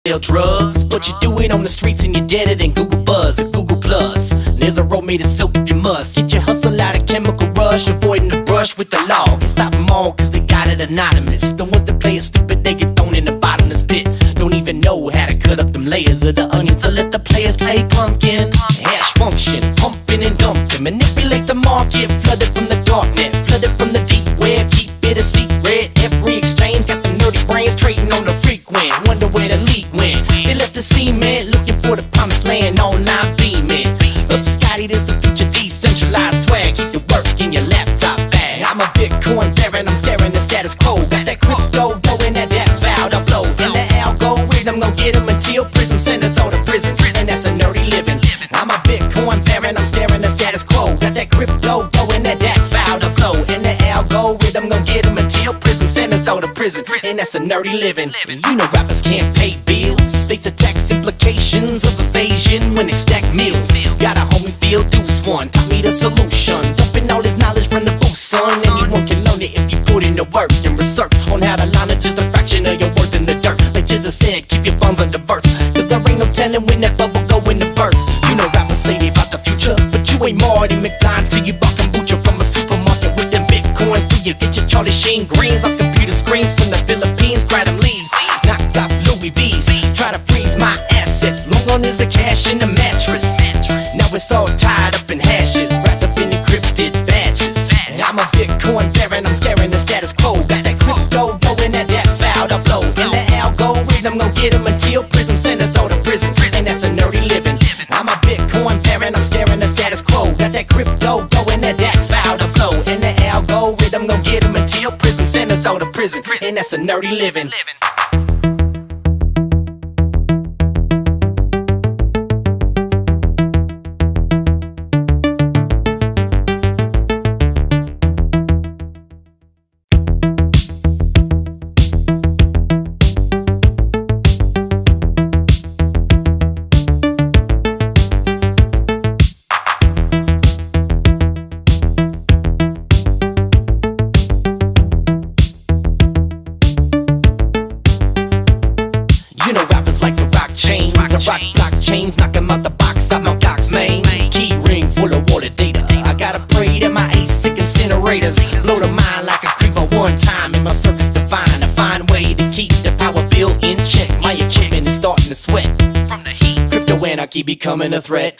sell drugs, but you do it on the streets and you're deader than Google Buzz or Google Plus. There's a road made of silk if you must. Get your hustle out of chemical rush, avoiding the brush with the law. Can stop them all cause they got it anonymous. The ones that play it stupid, they get thrown in the bottomless pit. Don't even know how to cut up them layers of the onion. So let the players play pumpkin. Hash function, pumping and dumping. Manipulate the market, flooded from the darknet, flooded from the deep web. Keep it a secret, every exchange got the nerdy brains trading on the frequent. Wonder where the leak went. They left the cement, looking for the promised land, online beaming. Up Scotty, this the future, decentralized swag. Keep the work in your laptop bag. I'm a Bitcoin baron, I'm staring the status quo. Got that crypto going at that foul upload. And the algorithm gon' get them until prison send us all to prison. And that's a nerdy living. I'm a Bitcoin baron, I'm staring the status quo. Got that crypto going at that foul upload. And the algorithm gon' get them until prison send us all to prison. And that's a nerdy living. You know rappers can't pay bills, face the tax implications of evasion when they stack meals. Got a homie Field Deuce One, taught me the solution. Dumping all this knowledge from the booth, son. Anyone can learn it if you put in the work and research on how to line it, just a fraction of your worth in the dirt. Like Jesus said, keep your bones under verse, cause there ain't no telling when that bubble go in the verse. You know rappers say they about the future, but you ain't Marty McFly till you buy kombucha from a supermarket with them bitcoins. Do you get your Charlie Sheen greens off computer screens from the Philippines? Grab them leaves, knocked off Louis V's. Try to freeze my assets, long on is the cash in the mattress. Now it's all tied up in hashes, wrapped up in encrypted badges. I'm a Bitcoin baron, I'm scaring the status quo. Got that crypto going at that foul upload. And the algorithm gon' get them until prison send us all to prison. And that's a nerdy living. I'm a Bitcoin baron, I'm scaring the status quo. Got that crypto going at that foul upload. And the algorithm gon' get them until prison send us all to prison. And that's a nerdy living. You know rappers like to rock chains, I rock blockchains, knock 'em out the box, I'm on Doc's main. Key ring full of water data, I gotta pray that my ASIC incinerators blow the mind like a creeper one time in my circus divine. A fine way to keep the power bill in check, my equipment is starting to sweat from the heat, crypto anarchy becoming a threat.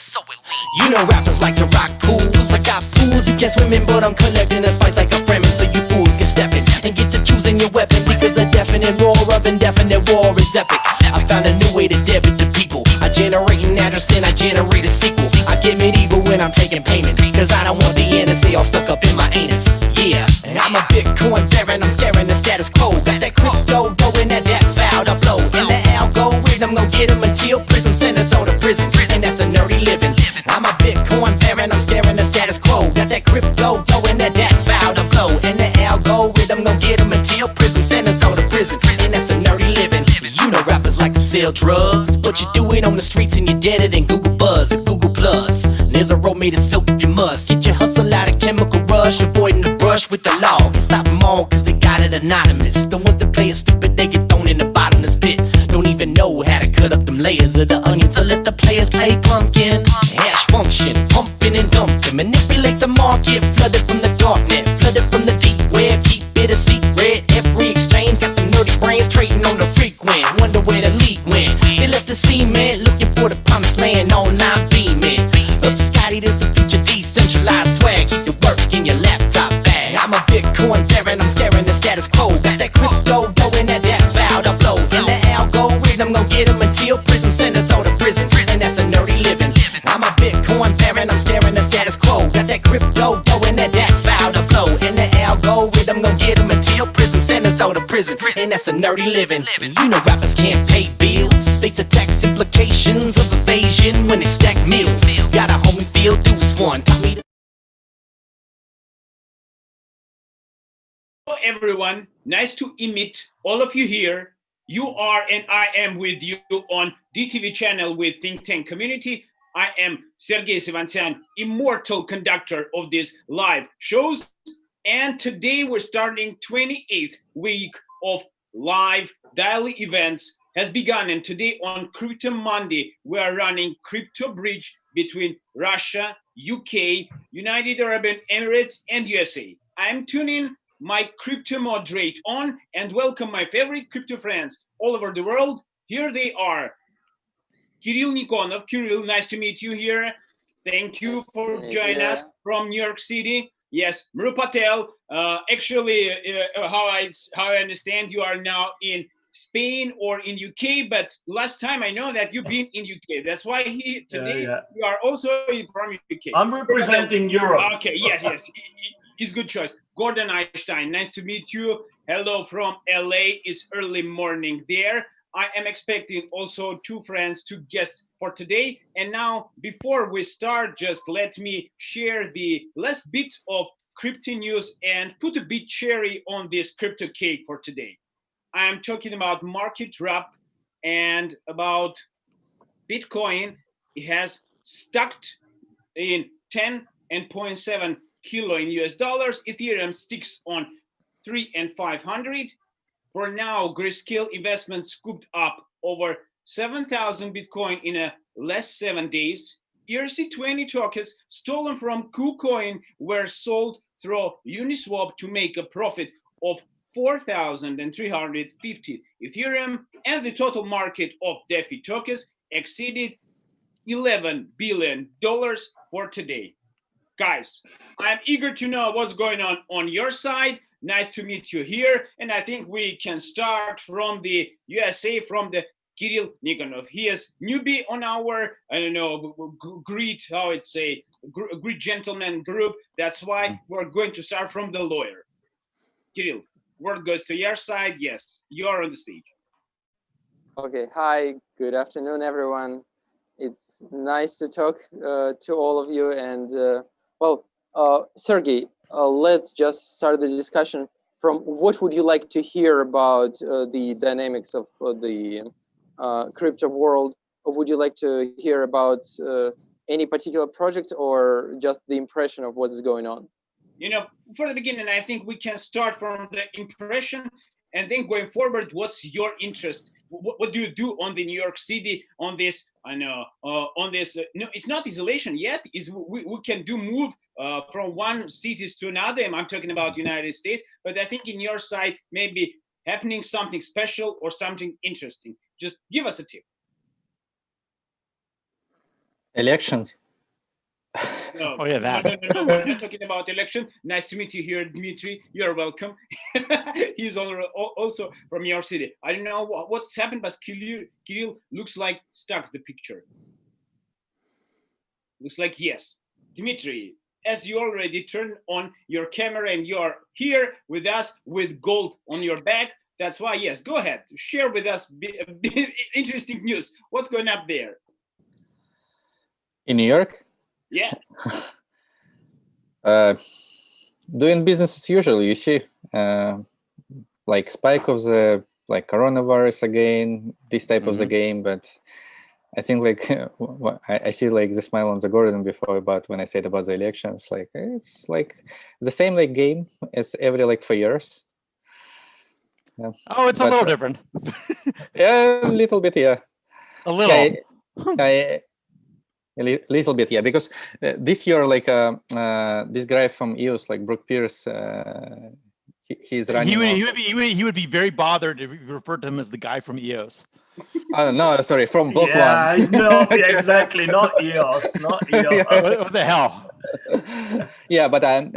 You know rappers like to rock pools, I got fools who can't swim in, but I'm collecting the spice like a Fremen. So you fools get stepping and get to choosing your weapon, because the deafening roar of indefinite war is epic. I found a new way to debit the people. I generate an address, then I generate a sequel. I get medieval when I'm taking payments, cause I don't want the NSA all stuck up in my anus. Yeah, and I'm a Bitcoin baron, I'm scaring the status quo. Got that crypto going at that foul upload. And the algorithm gon' get them until prison send us all to prison. And that's a nerdy living. I'm a Bitcoin baron, I'm scaring the status quo. Got that crypto going at that foul upload. And the algorithm gon' get them until prison send us all to prison. And that's a nerdy living. You know rappers like to sell drugs, but you do it on the streets and you're deader than Google Buzz or Google Plus. There's a road made of silk if you must. Get your hustle out of chemical rush, avoiding the brush with the law. Can stop them all cause they got it anonymous. The ones that play it stupid, they get thrown in the bottomless pit. Don't even know how to cut up them layers of the onion. So let the players play pumpkin. Hash function, pumping and dumping. Manipulate the market, flooded from the darknet, flooded from the deep web. Keep it a secret, every exchange got the nerdy brains trading on the frequent. Wonder where the leak went. They left the cement, looking for the promised land, online beaming. Up Scotty, this the future, decentralized swag. Keep the work in your laptop bag. I'm a Bitcoin baron, I'm scaring the status quo. Got that crypto going at that foul upload. And the algorithm gon' get them until prison send us all to prison. And that's a nerdy living. I'm a Bitcoin baron, I'm scaring the status quo. Got that crypto going at that foul upload. And the algorithm gon' get them until prison send us all to prison. And that's a nerdy living. You know rappers can't pay bills, face the tax implications of evasion when they stack meals. Got a homie Field Deuce One, taught me to. Hello everyone, nice to meet all of you here. You are and I am with you on DTV channel with Think Tank Community. I am Sergey Sevantsyan, immortal conductor of these live shows. And today we're starting 28th week of live daily events has begun, and today on Crypto Monday, we are running Crypto Bridge between Russia, UK, United Arab Emirates, and USA. I'm tuning my crypto moderate on and welcome my favorite crypto friends all over the world. Here they are. Kirill Nikonov. Kirill, nice to meet you here. Thank you for joining us from New York City. Yes, Patel. Actually, how I understand, you are now in Spain or in UK, but last time I know that you've been in UK. That's why today you are also from UK. I'm representing Europe. Okay, yes, it's good choice. Gordon Einstein, nice to meet you. Hello from LA. It's early morning there. I am expecting also two friends, two guests for today. And now, before we start, just let me share the last bit of crypto news and put a bit cherry on this crypto cake for today. I am talking about market wrap and about Bitcoin. It has stuck in 10.7 kilo in US dollars. Ethereum sticks on 3 and 500. For now, Grayscale investment scooped up over 7,000 Bitcoin in a less 7 days. ERC20 tokens stolen from KuCoin were sold through Uniswap to make a profit of 4,350 Ethereum, and the total market of DeFi tokens exceeded $11 billion for today. Guys, I'm eager to know what's going on your side. Nice to meet you here. And I think we can start from the USA, from the Kirill Nikonov. He is newbie on our, great gentleman group. That's why we're going to start from the lawyer. Kirill, word goes to your side. Yes, you are on the stage. Okay, hi, good afternoon, everyone. It's nice to talk to all of you. And Sergey, let's just start the discussion from what would you like to hear about the dynamics of the crypto world? Or would you like to hear about any particular project or just the impression of what is going on? For the beginning, I think we can start from the impression, and then going forward, what's your interest? What do you do on the New York City on this? On this. No, it's not isolation yet. We can move from one cities to another. I'm talking about United States, but I think in your side maybe happening something special or something interesting. Just give us a tip. Elections. No, oh yeah, that. No, we're not talking about election. Nice to meet you here, Dmitry. You're welcome. He's also from your city. I don't know what's happened, but Kirill looks like stuck the picture. Looks like yes. Dmitry, as you already turned on your camera and you're here with us with gold on your back, that's why, yes, go ahead. Share with us interesting news. What's going up there? In New York? Yeah. Doing business as usual, you see, like spike of the coronavirus again, this type of the game, but I think I see the smile on the Gordon before about when I said about the elections, it's like the same game as every 4 years. Yeah. Oh, it's a little different. Yeah, a little bit, yeah. A little. A little bit, yeah, because this year, this guy from EOS, Brooke Pierce, he's running. He would be very bothered if you referred to him as the guy from EOS. No, sorry, from Block yeah, One. No, exactly, not EOS, not EOS. What the hell? Yeah, but I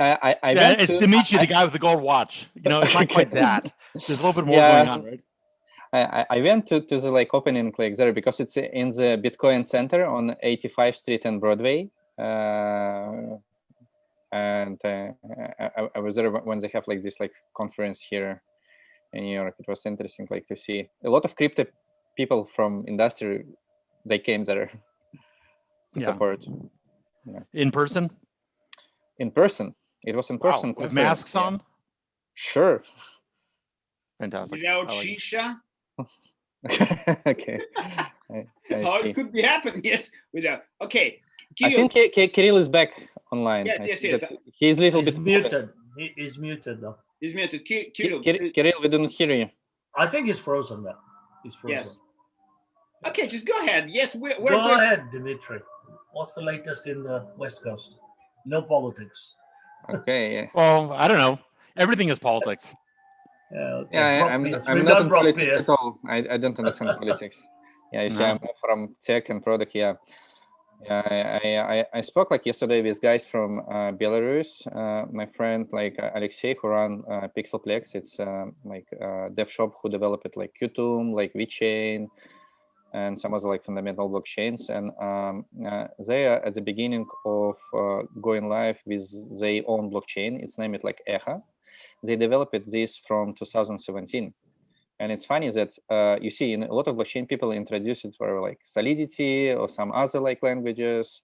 it's Dimitri, the guy with the gold watch. It's not quite that. There's a little bit more going on, right? I went to the opening there because it's in the Bitcoin Center on 85th Street and Broadway, and I was there when they have this conference here in New York. It was interesting to see a lot of crypto people from industry. They came there to support. Yeah. In person. In person, it was in person. With masks on. Sure. Fantastic. Without shisha. Okay. How it could be happening? Yes, without. Okay. Kirill. I think Kirill is back online. Yes. He's bit muted. He is muted though. He's muted. Kirill. Kirill, we didn't hear you. I think he's frozen. He's frozen. Yes. Okay, just go ahead. Yes, we're Go going. ahead, Dimitri. What's the latest in the West Coast? No politics. Okay. Well, I don't know. Everything is politics. Okay. Yeah, Brock I'm Pierce. I'm We've not done in Brock politics Pierce. at all. I don't understand politics. Yeah, you see, No. I'm from tech and product. Yeah, yeah. I spoke like yesterday with guys from Belarus. My friend like Alexei, who run Pixelplex. It's like dev shop who developed like Qtum, like VeChain, and some other like fundamental blockchains. And they are at the beginning of going live with their own blockchain. It's named like Echa. They developed this from 2017. And it's funny that you see in a lot of blockchain people introduce it for like Solidity or some other like languages.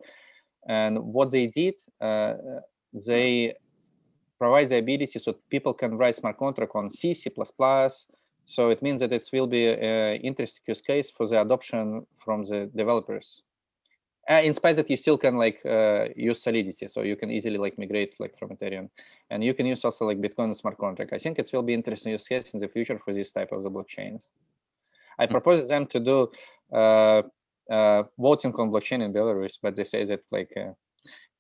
And what they did, they provide the ability so people can write smart contract on C, C++. So it means that it will be an interesting use case for the adoption from the developers. In spite that you still can like use Solidity, so you can easily like migrate like from Ethereum, and you can use also like Bitcoin smart contract. I think it will be interesting use case in the future for this type of the blockchains. I propose them to do voting on blockchain in Belarus, but they say that like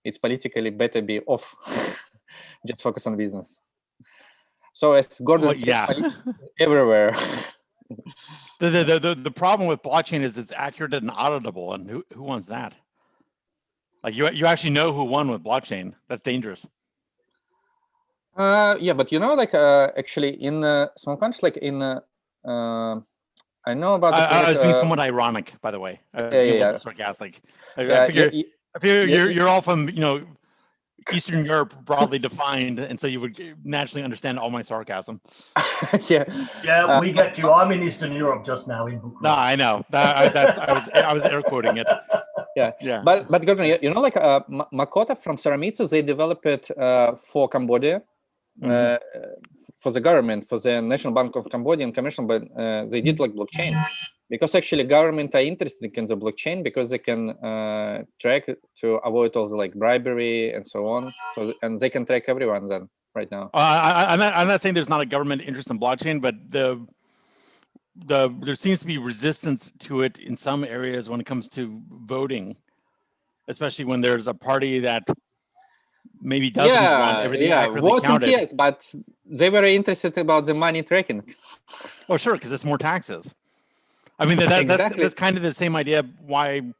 it's politically better be off, just focus on business. So as Gordon Well, said, yeah. everywhere. The problem with blockchain is it's accurate and auditable, and who wants that? Like you actually know who won with blockchain. That's dangerous. Yeah, but you know, like actually in small countries, like in I know about the I was being project, somewhat ironic, by the way. I was yeah, being a yeah, little bit sarcastic. I yeah, figure yeah, you're all from Eastern Europe, broadly defined, and so you would naturally understand all my sarcasm. yeah. Yeah, we get you. I'm in Eastern Europe just now in Bucharest. No, I know. I was air quoting it. Yeah, Yeah. But Gordon, you know, like Makota from Saramitsu, they developed it for Cambodia, for the government, for the National Bank of Cambodia and commercial, but they did like blockchain because actually government are interested in the blockchain because they can track to avoid all the like bribery and so on. So and they can track everyone then right now. I'm not saying there's not a government interest in blockchain, but there seems to be resistance to it in some areas when it comes to voting, especially when there's a party that maybe doesn't want everything accurately voting, counted. yes, but they were interested about the money tracking. Oh, sure, because it's more taxes. I mean, that's kind of the same idea why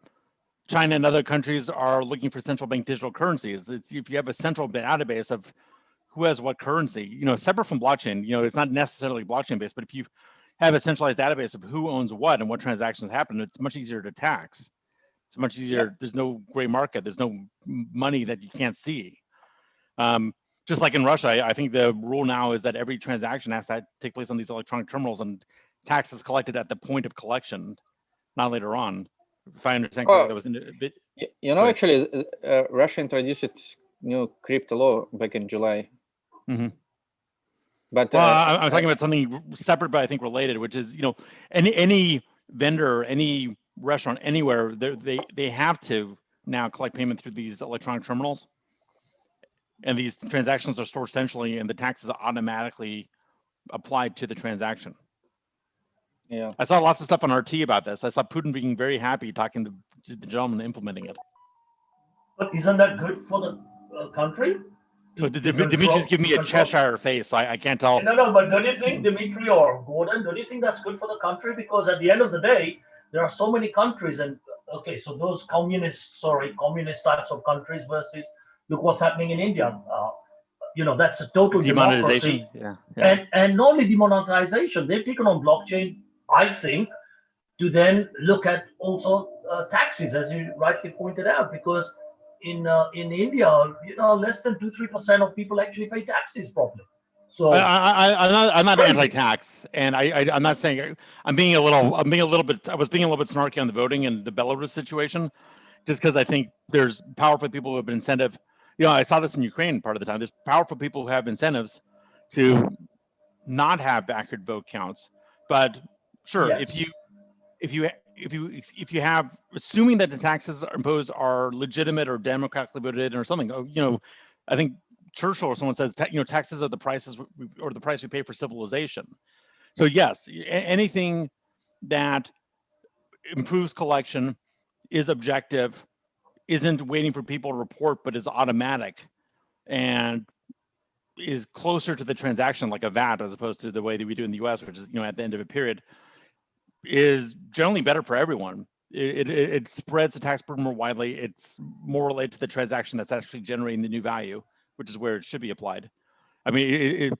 China and other countries are looking for central bank digital currencies. It's if you have a central database of who has what currency, separate from blockchain, it's not necessarily blockchain based, but if you have a centralized database of who owns what and what transactions happen, it's much easier to tax. It's much easier. Yeah. There's no gray market. There's no money that you can't see. Just like in Russia, I think the rule now is that every transaction has to take place on these electronic terminals and tax is collected at the point of collection, not later on. If I understand correctly, that was a bit. Actually, Russia introduced its new crypto law back in July. Mm-hmm. But I'm talking about something separate, but I think related, which is any vendor, any restaurant, anywhere, they have to now collect payment through these electronic terminals, and these transactions are stored centrally, and the taxes are automatically applied to the transaction. Yeah, I saw lots of stuff on RT about this. I saw Putin being very happy talking to the gentleman implementing it. But isn't that good for the country? Dimitri's giving me a Cheshire face, so I can't tell. No, but don't you think, Dimitri or Gordon, don't you think that's good for the country? Because at the end of the day, there are so many countries, and okay, so those communist types of countries versus look what's happening in India. That's a total democracy. Yeah. And not only demonetization, they've taken on blockchain, I think, to then look at also taxes, as you rightly pointed out, because in India, less than 2-3% of people actually pay taxes properly. So I'm not anti-tax, and I'm not saying I was being a little bit snarky on the voting and the Belarus situation, just because I think there's powerful people who have incentive. I saw this in Ukraine part of the time. There's powerful people who have incentives to not have accurate vote counts, but sure, yes. if you have, assuming that the taxes imposed are legitimate or democratically voted in or something, I think Churchill or someone said, taxes are the prices or the price we pay for civilization. So yes, anything that improves collection, is objective, isn't waiting for people to report, but is automatic, and is closer to the transaction, like a VAT, as opposed to the way that we do in the US, which is, at the end of a period, is generally better for everyone. It spreads the tax burden more widely. It's more related to the transaction that's actually generating the new value, which is where it should be applied. I mean,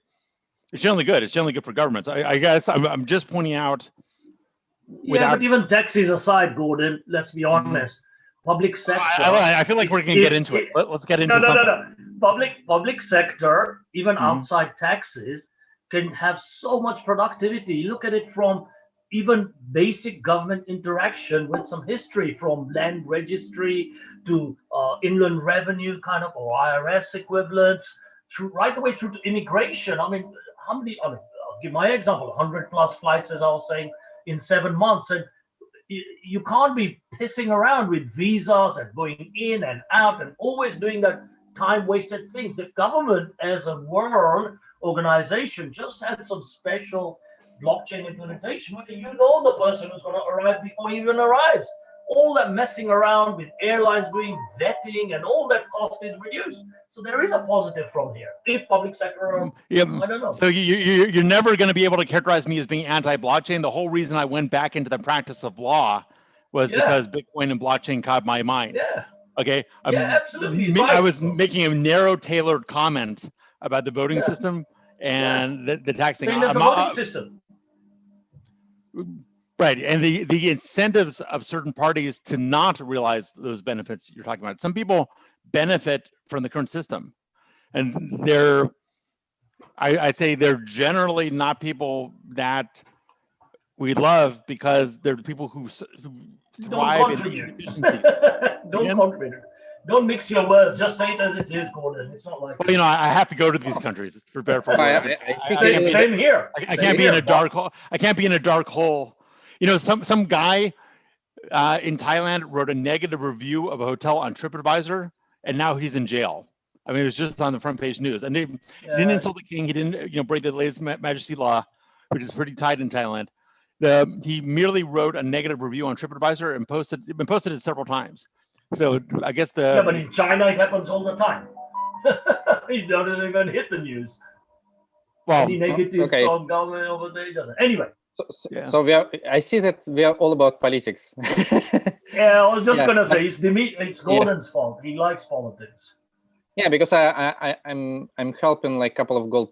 it's generally good. It's generally good for governments. I guess I'm just pointing out. Yeah, but even taxes aside, Gordon, let's be honest. Public sector. I feel like we're going to get into it. Let's get into something. No. Public sector, even outside taxes, can have so much productivity. Look at it from even basic government interaction with some history, from land registry to inland revenue kind of, or IRS equivalents, right the way through to immigration. I mean, I'll give my example, 100 plus flights, as I was saying, in 7 months. And you can't be pissing around with visas and going in and out and always doing that time-wasted things. If government as a world organization just had some special blockchain implementation, you know the person who's going to arrive before he even arrives. All that messing around with airlines doing vetting and all that cost is reduced. So there is a positive from here. If public sector, I don't know. So you're never going to be able to characterize me as being anti-blockchain. The whole reason I went back into the practice of law was because Bitcoin and blockchain caught my mind. Yeah. Okay. Absolutely. I was making a narrow, tailored comment about the voting system and the taxing. Same as the voting system. Right, and the incentives of certain parties to not realize those benefits you're talking about. Some people benefit from the current system, and I'd say they're generally not people that we love, because they're the people who thrive in efficiency. Don't contribute. Don't mix your words. Just say it as it is, Gordon. It's not like. Well, I have to go to these countries. It's for better for worse. Same here. I can't be in a dark hole. I can't be in a dark hole. Some guy in Thailand wrote a negative review of a hotel on TripAdvisor, and now he's in jail. I mean, it was just on the front page news. And he didn't insult the king. He didn't, break the latest majesty law, which is pretty tight in Thailand. He merely wrote a negative review on TripAdvisor and posted it several times. So I guess but in China it happens all the time. It doesn't even hit the news. Well, any negative from government over there doesn't. Anyway. So I see that we are all about politics. I was just gonna say it's Gordon's fault. He likes politics. Yeah, because I'm helping like a couple of gold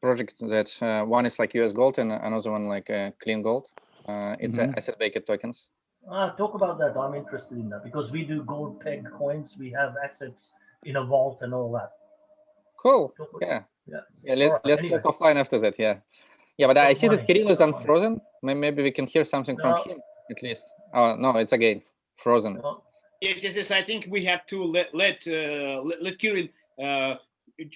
projects. That one is like US gold and another one like clean gold. It's asset-backed tokens. Talk about that. I'm interested in that because we do gold peg coins. We have assets in a vault and all that. Cool. Let's talk offline after that. Yeah, but I see that Kirill is unfrozen. Maybe we can hear something from him at least. Oh no, it's again frozen. Yes. I think we have to let Kirill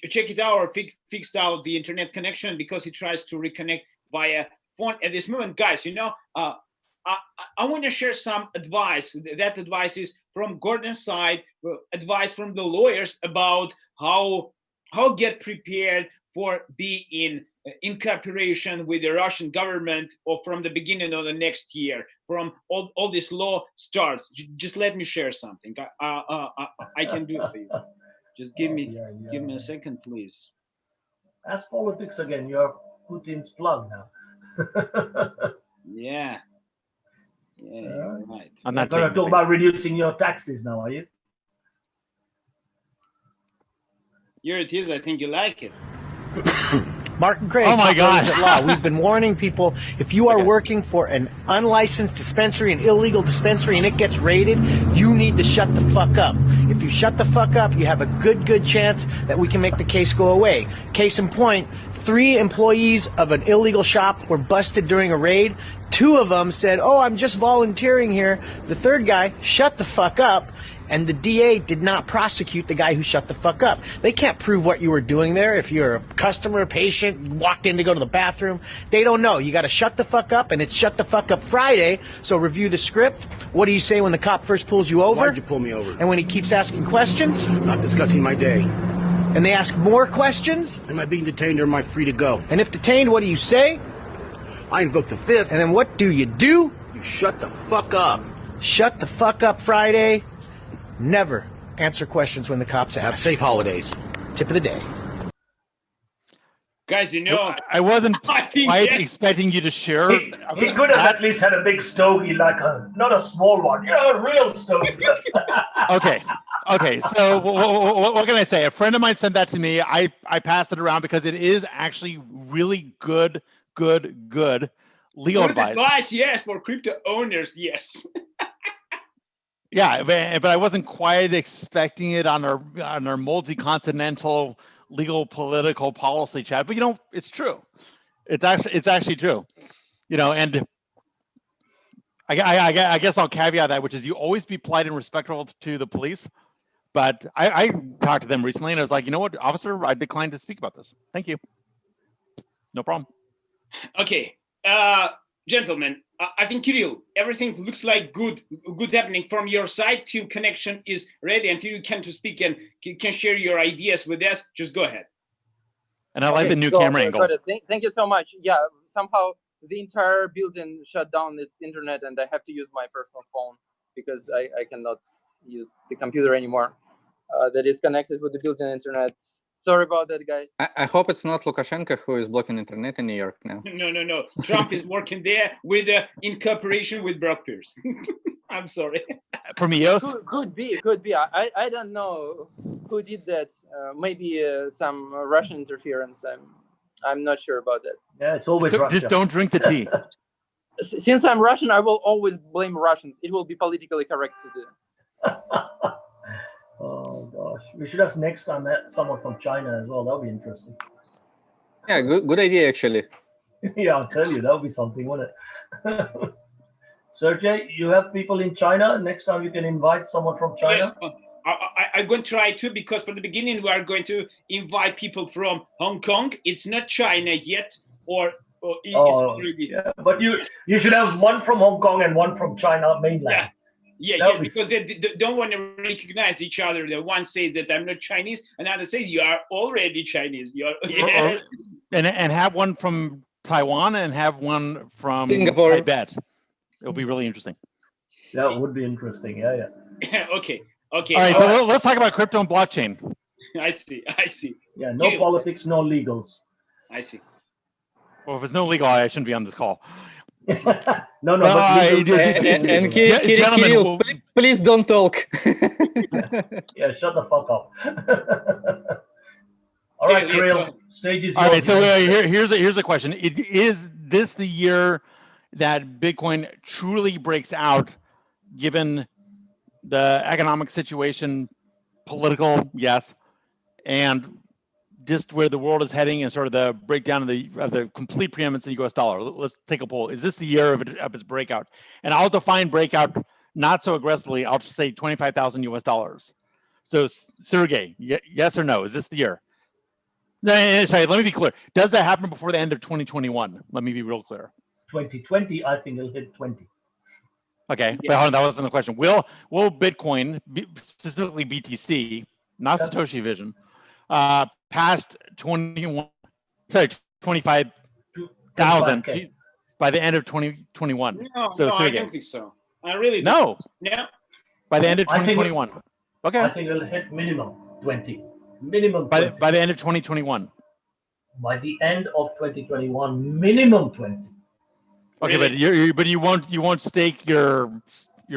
check it out or fix out the internet connection, because he tries to reconnect via phone at this moment. Guys, I want to share some advice. That advice is from Gordon's side, advice from the lawyers about how get prepared for being in cooperation with the Russian government or from the beginning of the next year, from all this law starts. Just let me share something. I can do it for you. Just give me a second, please. That's politics again. You're Putin's plug now. Yeah, you're right. I'm not going to talk about reducing your taxes now, are you? Here it is. I think you like it. Mark and Craig. Oh my God! Law. We've been warning people, if you are working for an unlicensed dispensary, an illegal dispensary, and it gets raided, you need to shut the fuck up. If you shut the fuck up, you have a good chance that we can make the case go away. Case in point, 3 employees of an illegal shop were busted during a raid. 2 of them said, "Oh, I'm just volunteering here." The third guy shut the fuck up, and the DA did not prosecute the guy who shut the fuck up. They can't prove what you were doing there. If you're a customer, patient, you walked in to go to the bathroom, they don't know. You got to shut the fuck up, and it's Shut the Fuck Up Friday, so review the script. What do you say when the cop first pulls you over? Why'd you pull me over? And when he keeps asking questions? Not discussing my day. And they ask more questions? Am I being detained or am I free to go? And if detained, what do you say? I invoke the 5th. And then what do you do? You shut the fuck up. Shut the fuck up, Friday. Never answer questions when the cops Have ask. safe holidays. Tip of the day. Guys, you know, I wasn't I think quite yes. expecting you to share. He could have at least had a big stogie, like not a small one, a real stogie. Okay. So what can I say? A friend of mine sent that to me. I passed it around because it is actually really good legal Good advice, yes, for crypto owners, yes. Yeah, but I wasn't quite expecting it on our multi-continental legal political policy chat. But it's true. It's actually true. And I guess I'll caveat that, which is you always be polite and respectful to the police. But I talked to them recently, and I was like, you know what, officer, I declined to speak about this. Thank you. No problem. Okay, gentlemen, I think Kirill, everything looks like good happening from your side till connection is ready, until you can to speak and can share your ideas with us. Just go ahead. And I like the new camera angle. Thank you so much. Yeah, somehow the entire building shut down its internet, and I have to use my personal phone because I cannot use the computer anymore that is connected with the building internet. Sorry about that, guys. I hope it's not Lukashenko who is blocking internet in New York now. No. Trump is working there in cooperation with brokers. I'm sorry. From EOS? Could be. I don't know who did that. Maybe some Russian interference. I'm not sure about that. Yeah, it's always Russia. Just don't drink the tea. Since I'm Russian, I will always blame Russians. It will be politically correct to do. Oh gosh, we should have next time someone from China as well. That'll be interesting. Yeah, good idea actually. Yeah, I'll tell you, that'll be something, won't it? Sergey, you have people in China. Next time you can invite someone from China. Yes, I'm going to try to, because for the beginning we are going to invite people from Hong Kong. It's not China yet, or it's already. Yeah, but you should have one from Hong Kong and one from China mainland. Yeah, because they don't want to recognize each other. The one says that I'm not Chinese, another says you are already Chinese. And have one from Taiwan and have one from Singapore. Tibet. It'll be really interesting. That would be interesting. Yeah. Okay. All right, so let's talk about crypto and blockchain. I see. Yeah, no politics, no legals. I see. Well, if it's no legal, I shouldn't be on this call. No. But and Kirill, please don't talk. Yeah, shut the fuck up. All right, Kirill, stage is yours. All right, so here's a question. Is this the year that Bitcoin truly breaks out, given the economic situation, political, yes, and just where the world is heading, and sort of the breakdown of the complete preeminence of the US dollar? Let's take a poll. Is this the year of its breakout? And I'll define breakout not so aggressively. I'll just say $25,000. So Sergey, yes or no? Is this the year? No, sorry, let me be clear. Does that happen before the end of 2021? Let me be real clear. 2020, I think it'll hit 20. Okay, but hold on, that wasn't the question. Will Bitcoin, specifically BTC, not Satoshi Vision, past 25,000 by the end of 2021? No, so I don't think so. I really don't. No. By the end of 2021. Okay. I think it'll hit minimum 20. Minimum 20. By the end of 2021. By the end of 2021, minimum 20. Okay, Really? but you won't stake your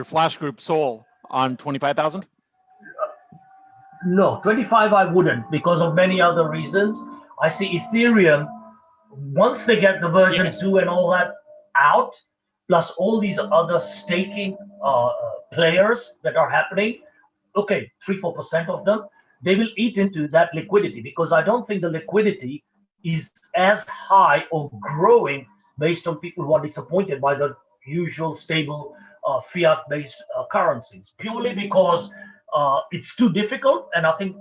Flash Group soul on 25,000? No, 25 I wouldn't, because of many other reasons. I see Ethereum, once they get the version 2 and all that out, plus all these other staking players that are happening, okay, 3-4% of them, they will eat into that liquidity, because I don't think the liquidity is as high or growing based on people who are disappointed by the usual stable fiat-based currencies, purely because it's too difficult. And I think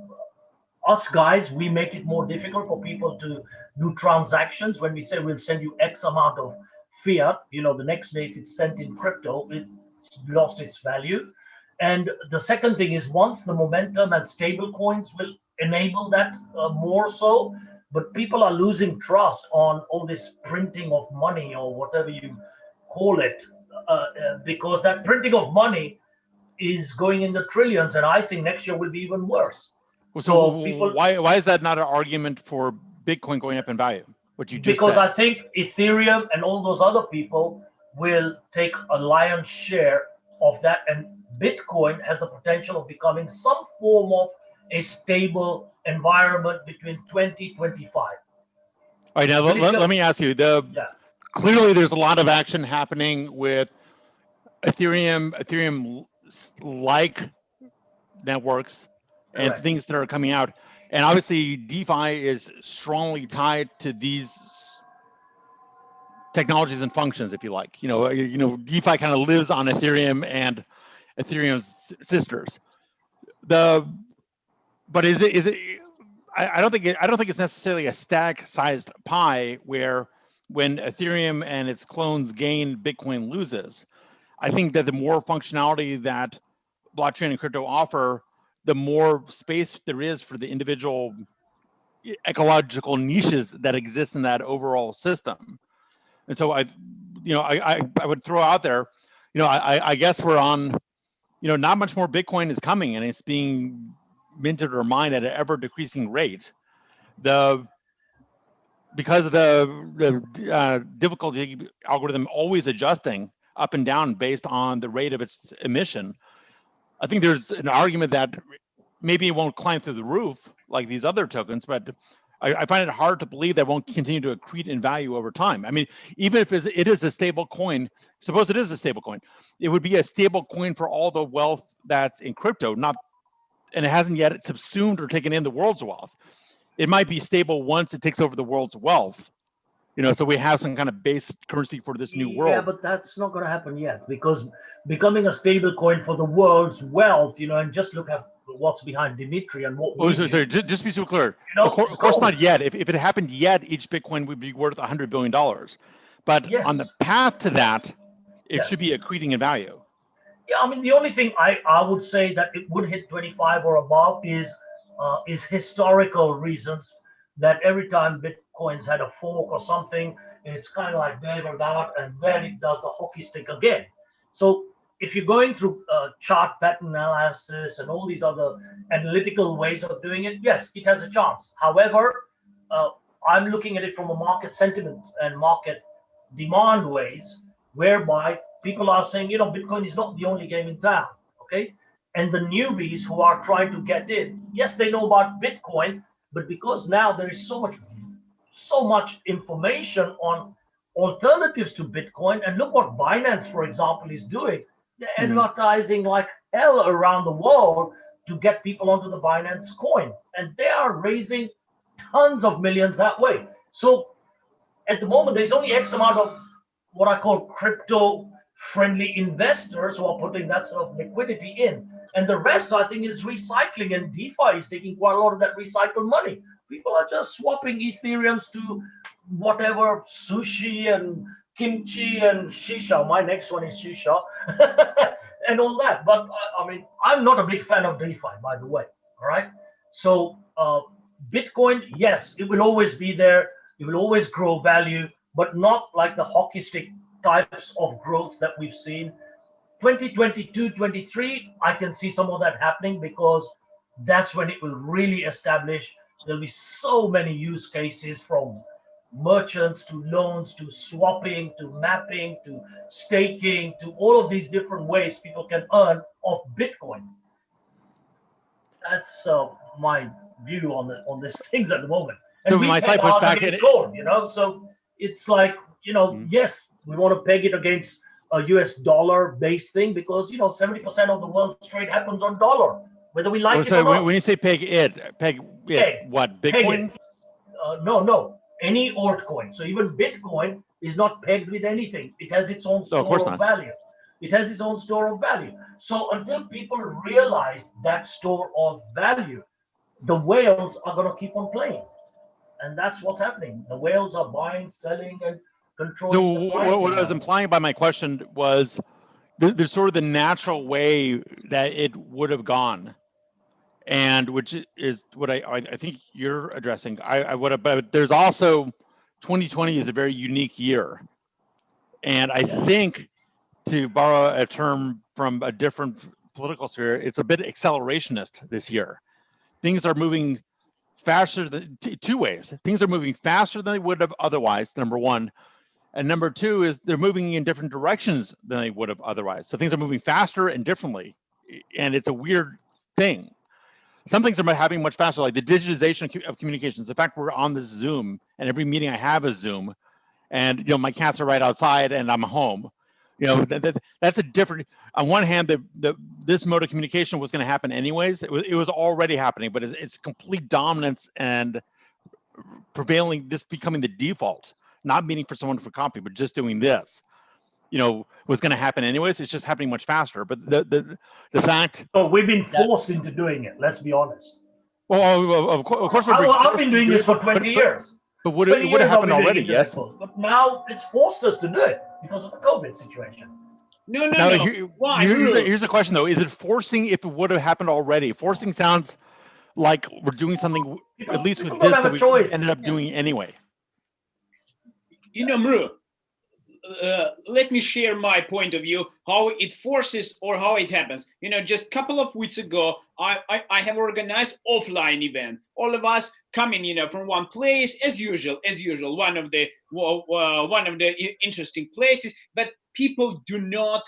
us guys, we make it more difficult for people to do transactions. When we say we'll send you X amount of fiat, the next day if it's sent in crypto, it's lost its value. And the second thing is, once the momentum and stable coins will enable that more so, but people are losing trust on all this printing of money or whatever you call it. because that printing of money is going in the trillions, and I think next year will be even worse. So people, why is that not an argument for Bitcoin going up in value? What you just because said? I think Ethereum and all those other people will take a lion's share of that, and Bitcoin has the potential of becoming some form of a stable environment between 2025. All right, now let me ask you. Clearly, there's a lot of action happening with Ethereum-like networks and Correct. things that are coming out, and obviously DeFi is strongly tied to these technologies and functions, if you like. DeFi kind of lives on Ethereum and Ethereum's sisters. But is it? I don't think it's necessarily a stack-sized pie where when Ethereum and its clones gain, Bitcoin loses. I think that the more functionality that blockchain and crypto offer, the more space there is for the individual ecological niches that exist in that overall system. And so I would throw out there, I guess we're on, not much more Bitcoin is coming, and it's being minted or mined at an ever decreasing rate. Because of the difficulty algorithm always adjusting up and down based on the rate of its emission, I think there's an argument that maybe it won't climb through the roof like these other tokens, but I find it hard to believe that it won't continue to accrete in value over time. I mean, even if it is a stable coin, suppose it is a stable coin, it would be a stable coin for all the wealth that's in crypto, and it hasn't yet subsumed or taken in the world's wealth. It might be stable once it takes over the world's wealth, so we have some kind of base currency for this new world. Yeah, but that's not going to happen yet, because becoming a stable coin for the world's wealth, and just look at what's behind Dimitri and what. Sorry, just be so clear. Of course not yet. If it happened yet, each Bitcoin would be worth $100 billion. But yes, on the path to that, it should be accreting in value. Yeah, I mean, the only thing I would say that it would hit 25 or above is historical reasons, that every time Bitcoin's had a fork or something, it's kind of like leveled out, and then it does the hockey stick again. So if you're going through chart pattern analysis and all these other analytical ways of doing it, yes, it has a chance. However, I'm looking at it from a market sentiment and market demand ways, whereby people are saying, Bitcoin is not the only game in town, okay? And the newbies who are trying to get in, yes, they know about Bitcoin, but because now there is so much information on alternatives to Bitcoin, and look what Binance, for example, is doing. They're advertising like hell around the world to get people onto the Binance coin, and they are raising tons of millions that way. So at the moment, there's only X amount of what I call crypto-friendly investors who are putting that sort of liquidity in. And the rest, I think, is recycling, and DeFi is taking quite a lot of that recycled money. People are just swapping Ethereums to whatever, sushi and kimchi and shisha. My next one is shisha and all that. But I mean, I'm not a big fan of DeFi, by the way. All right. So Bitcoin, yes, it will always be there. It will always grow value, but not like the hockey stick types of growth that we've seen. 2022, 23, I can see some of that happening, because that's when it will really establish. There'll be so many use cases, from merchants to loans to swapping to mapping to staking to all of these different ways people can earn off Bitcoin. That's my view on these things at the moment. And so we my slight pushback against gold, so it's like, yes, we want to peg it against a US dollar based thing, because 70% of the world's trade happens on dollar, whether we like it or not. When you say peg what, Bitcoin? No, any altcoin. So even Bitcoin is not pegged with anything. It has its own store of value. It has its own store of value. So until people realize that store of value, the whales are going to keep on playing. And that's what's happening. The whales are buying, selling, and controlling the pricing. So what I was implying by my question was there's sort of the natural way that it would have gone, and which is what I think you're addressing. But there's also 2020 is a very unique year, and I think to borrow a term from a different political sphere, it's a bit accelerationist this year. Things are moving faster than two ways. Things are moving faster than they would have otherwise, number one. And number two is they're moving in different directions than they would have otherwise. So things are moving faster and differently. And it's a weird thing. Some things are happening much faster, like the digitization of communications. The fact we're on this Zoom and every meeting I have is Zoom, and my cats are right outside and I'm home. That's a different. On one hand, this mode of communication was going to happen anyways. It was already happening, but it's complete dominance and prevailing. This becoming the default. Not meaning for someone for copy, but just doing this. Was going to happen anyways. It's just happening much faster. But the fact. Oh, we've been forced into doing it. Let's be honest. Well, of course, I've been doing this for 20 years. But would it have happened already? Yes. But now it's forced us to do it because of the COVID situation. No. Why? Here's the question though: is it forcing if it would have happened already? Forcing sounds like we're doing something, at least with this, that we ended up doing anyway. Mru, let me share my point of view, how it forces or how it happens. Just a couple of weeks ago, I have organized offline event. All of us coming, from one place as usual, one of the interesting places, but people do not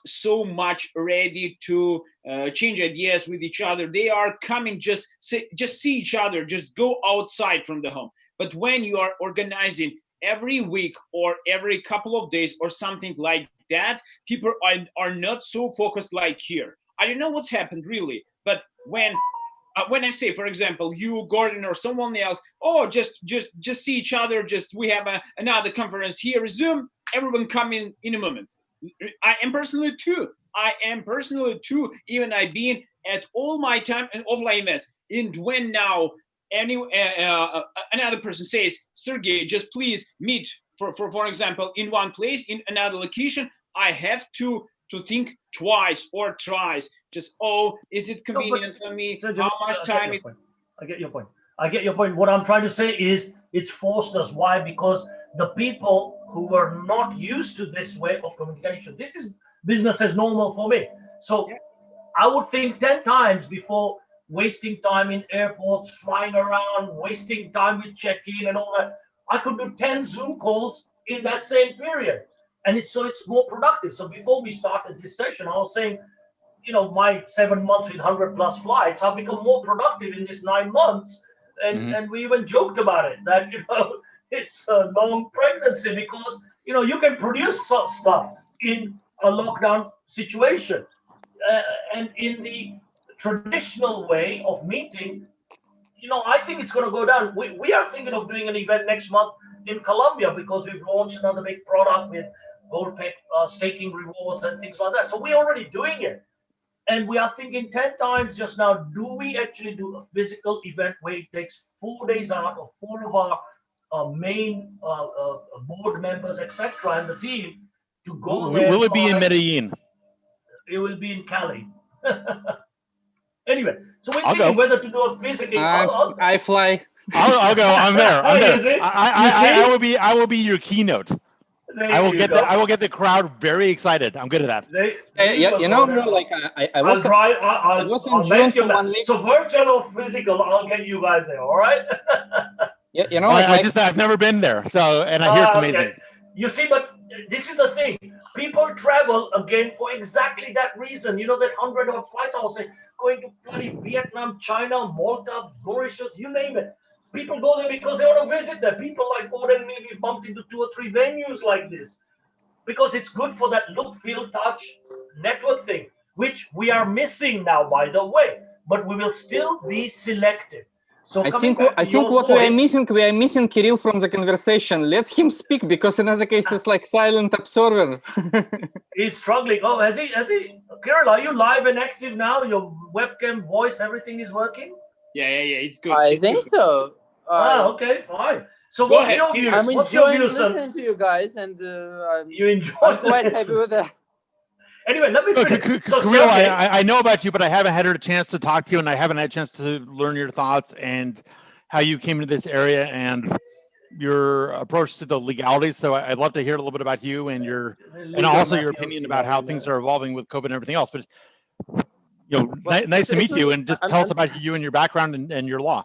so much ready to change ideas with each other. They are coming, just see each other, just go outside from the home. But when you are organizing every week or every couple of days or something like that, people are not so focused like here. I don't know what's happened really, but when I say, for example, you, Gordon, or someone else, just see each other, we have another conference here, Zoom, everyone come in a moment. I am personally too. Even I've been at all my time in offline events. And when now another person says, Sergey, just please meet, for example, in one place, in another location, I have to think twice or thrice. Just, is it convenient for me? Sergey, how much time? I get your point. What I'm trying to say is it's forced us. Why? Because the people who were not used to this way of communication, this is business as normal for me. So I would think 10 times before wasting time in airports, flying around, wasting time with check-in and all that. I could do 10 Zoom calls in that same period. And it's more productive. So before we started this session, I was saying, my 7 months with 100+ flights, I've become more productive in this 9 months. And we even joked about it, that, it's a long pregnancy because, you can produce stuff in a lockdown situation. And in the traditional way of meeting, I think it's going to go down. We are thinking of doing an event next month in Colombia because we've launched another big product with gold staking rewards and things like that. So we're already doing it. And we are thinking 10 times just now, do we actually do a physical event where it takes 4 days out of 4 of our main board members, etc., and the team to go there? Will it be in Medellin? It will be in Cali. Anyway, so we're thinking whether to do a physical. I fly. I'll go. I'm there. I will be your keynote. I will get the crowd very excited. I'm good at that. I'll make you. So virtual or physical, I'll get you guys there. All right. I've never been there, and I hear it's amazing. Okay. You see, but this is the thing. People travel again for exactly that reason. That 100-odd flights I was saying, going to bloody Vietnam, China, Malta, Mauritius, you name it. People go there because they want to visit there. People like Gordon and me, we bumped into 2 or 3 venues like this because it's good for that look, feel, touch, network thing, which we are missing now, by the way. But we will still be selective. So I think what we are missing Kirill from the conversation. Let him speak, because in other cases, like silent observer. He's struggling. Oh, has he? Kirill, are you live and active now? Your webcam, voice, everything is working? Yeah, it's good. I think so. Okay, fine. So what's your view? I'm enjoying listening to you guys, and I'm quite happy with that. Anyway, let me finish. Kirill, I know about you, but I haven't had a chance to talk to you, and I haven't had a chance to learn your thoughts and how you came into this area and your approach to the legality. So I'd love to hear a little bit about you and also your opinion about how things are evolving with COVID and everything else. But nice to meet you, and just tell us about you and your background and your law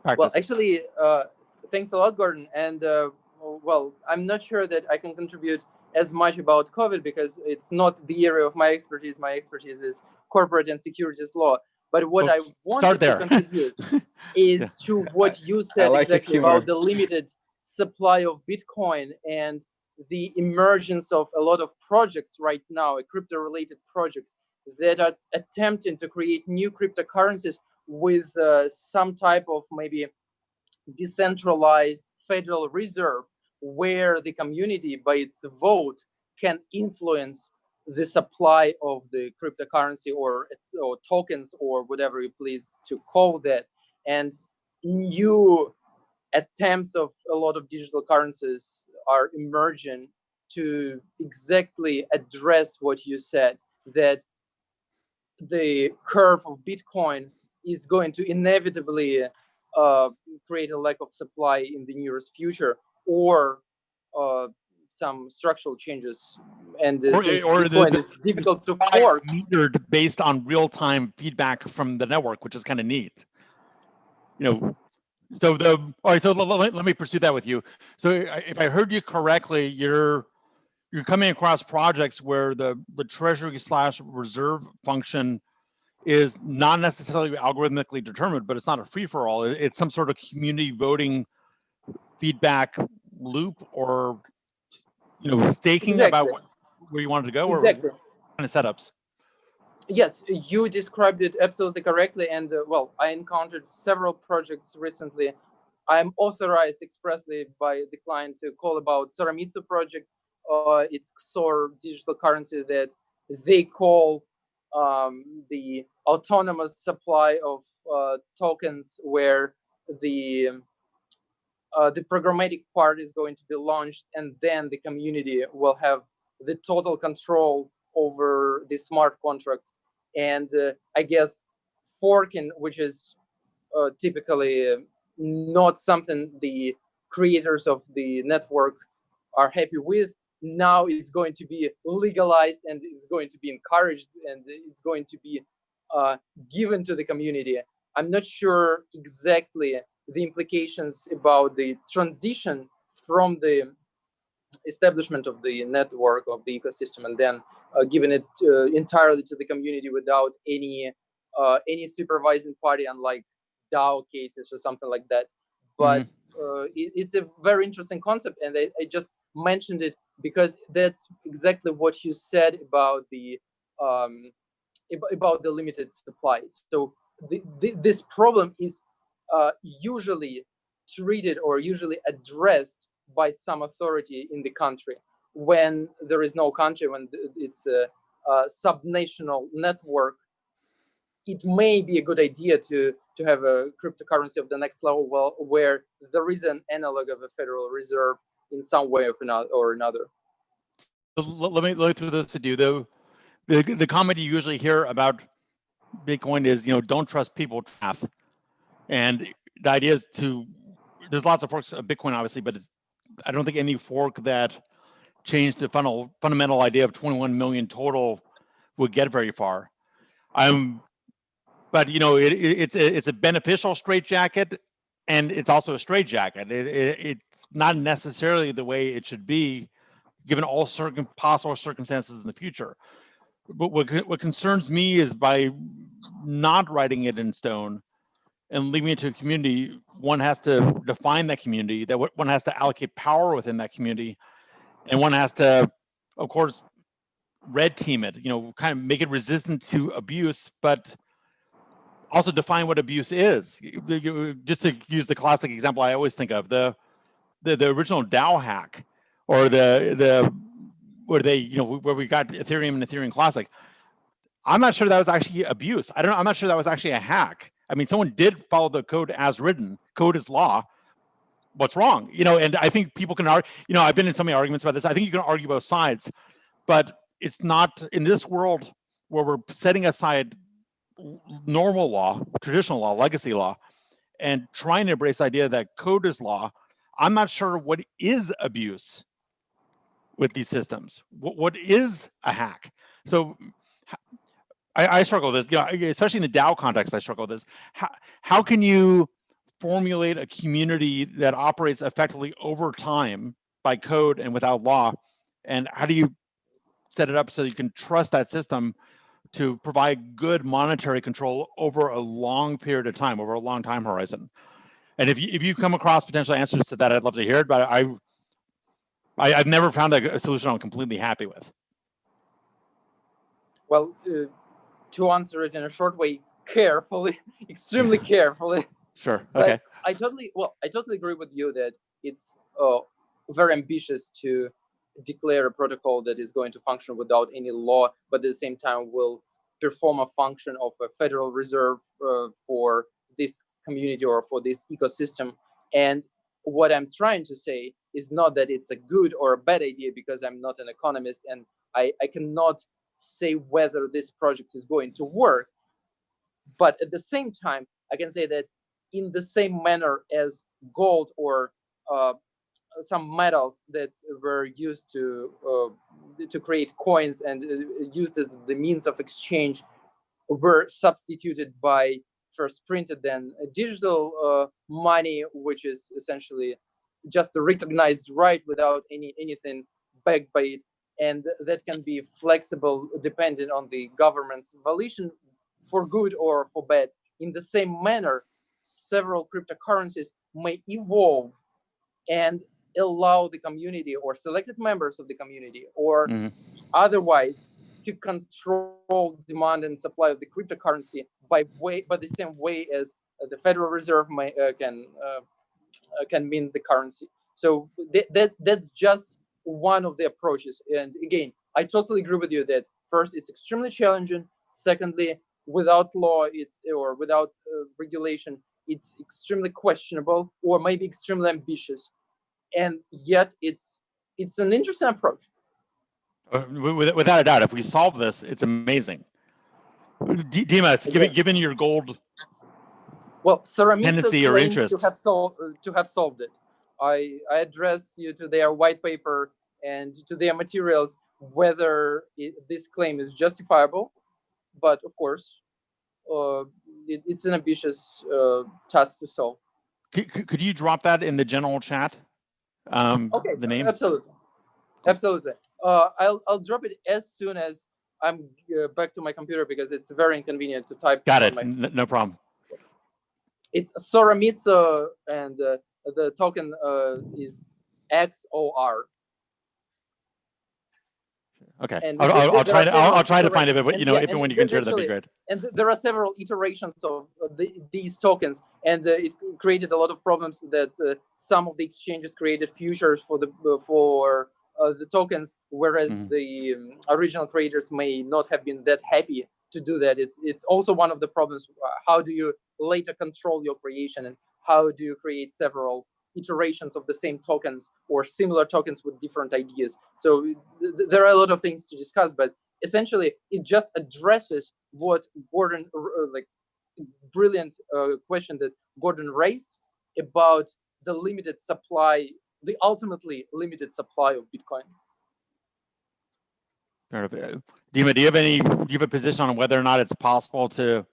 practice. Well, actually, thanks a lot, Gordon. And well, I'm not sure that I can contribute as much about COVID because it's not the area of my expertise. My expertise is corporate and securities law. But what I wanted to contribute is to what you said exactly about the limited supply of Bitcoin and the emergence of a lot of projects right now, crypto-related projects that are attempting to create new cryptocurrencies with some type of maybe decentralized Federal Reserve where the community by its vote can influence the supply of the cryptocurrency or tokens or whatever you please to call that. And new attempts of a lot of digital currencies are emerging to exactly address what you said, that the curve of Bitcoin is going to inevitably create a lack of supply in the nearest future, or some structural changes, and it's difficult to fork. Metered based on real-time feedback from the network, which is kind of neat. So all right. So let me pursue that with you. So if I heard you correctly, you're coming across projects where the treasury/reserve function is not necessarily algorithmically determined, but it's not a free-for-all. It's some sort of community voting feedback loop, or staking about where you wanted to go, or what kind of setups. Yes, you described it absolutely correctly. And well, I encountered several projects recently. I'm authorized expressly by the client to call about Soromitsu project. It's XOR digital currency that they call the autonomous supply of tokens, where the programmatic part is going to be launched, and then the community will have the total control over the smart contract. And I guess forking, which is typically not something the creators of the network are happy with, now it's going to be legalized, and it's going to be encouraged, and it's going to be given to the community. I'm not sure exactly the implications about the transition from the establishment of the network, of the ecosystem, and then giving it entirely to the community without any supervising party, unlike DAO cases or something like that. But it's a very interesting concept, and I just mentioned it because that's exactly what you said about the limited supply. So this problem is usually treated or usually addressed by some authority in the country. When there is no country, when it's a subnational network, it may be a good idea to have a cryptocurrency of the next level, where there is an analog of a Federal Reserve in some way or another. So let me through this to do though. The comment you usually hear about Bitcoin is, don't trust people, math. And the idea is there's lots of forks of Bitcoin, obviously, but I don't think any fork that changed the fundamental idea of 21 million total would get very far. But it's a beneficial straitjacket, and it's also a straitjacket. It's not necessarily the way it should be, given all possible circumstances in the future. But what concerns me is, by not writing it in stone and leaving it to a community, one has to define that community, that one has to allocate power within that community, and one has to, of course, red team it, kind of make it resistant to abuse, but also define what abuse is. Just to use the classic example I always think of, the original DAO hack, or where we got Ethereum and Ethereum Classic. I'm not sure that was actually abuse. I'm not sure that was actually a hack. I mean, someone did follow the code as written. Code is law. What's wrong? And I think people can argue. I've been in so many arguments about this. I think you can argue both sides, but it's not in this world where we're setting aside normal law, traditional law, legacy law, and trying to embrace the idea that code is law. I'm not sure what is abuse with these systems. What is a hack? So I struggle with this, especially in the DAO context, I struggle with this. How can you formulate a community that operates effectively over time by code and without law? And how do you set it up so you can trust that system to provide good monetary control over a long period of time, over a long time horizon? And if you come across potential answers to that, I'd love to hear it, but I've never found a solution I'm completely happy with. Well, to answer it in a short way, carefully, extremely carefully. Sure. But Okay. I totally agree with you that it's very ambitious to declare a protocol that is going to function without any law, but at the same time will perform a function of a federal reserve for this community or for this ecosystem. And what I'm trying to say is not that it's a good or a bad idea, because I'm not an economist and I cannot say whether this project is going to work. But at the same time, I can say that in the same manner as gold or some metals that were used to create coins and used as the means of exchange were substituted by first printed, then digital money, which is essentially just a recognized right without anything backed by it, and that can be flexible depending on the government's volition for good or for bad. In the same manner, several cryptocurrencies may evolve and allow the community or selected members of the community or otherwise to control demand and supply of the cryptocurrency by the same way as the Federal Reserve can mint the currency. So that's just one of the approaches. And again, I totally agree with you that first, it's extremely challenging. Secondly, without law, or without regulation, it's extremely questionable or maybe extremely ambitious. And yet, it's an interesting approach. Without a doubt, if we solve this, it's amazing. Dima, given your gold tendency or interest, to have solved it. I address you to their white paper and to their materials whether this claim is justifiable, but of course, it's an ambitious task to solve. Could you drop that in the general chat? Okay, the name? Absolutely. I'll drop it as soon as I'm back to my computer, because it's very inconvenient to type. Got it. No problem. It's Soramitsu, and the token is XOR. Okay, I'll try to find it, but if when you can share, that'd be great. And there are several iterations of these tokens, and it created a lot of problems that some of the exchanges created futures for the tokens, whereas the original creators may not have been that happy to do that. It's also one of the problems. How do you later control your creation, and how do you create several iterations of the same tokens or similar tokens with different ideas? So there are a lot of things to discuss, but essentially it just addresses what Gordon, brilliant question that Gordon raised about the limited supply, the ultimately limited supply of Bitcoin. Dima, do you have a position on whether or not it's possible to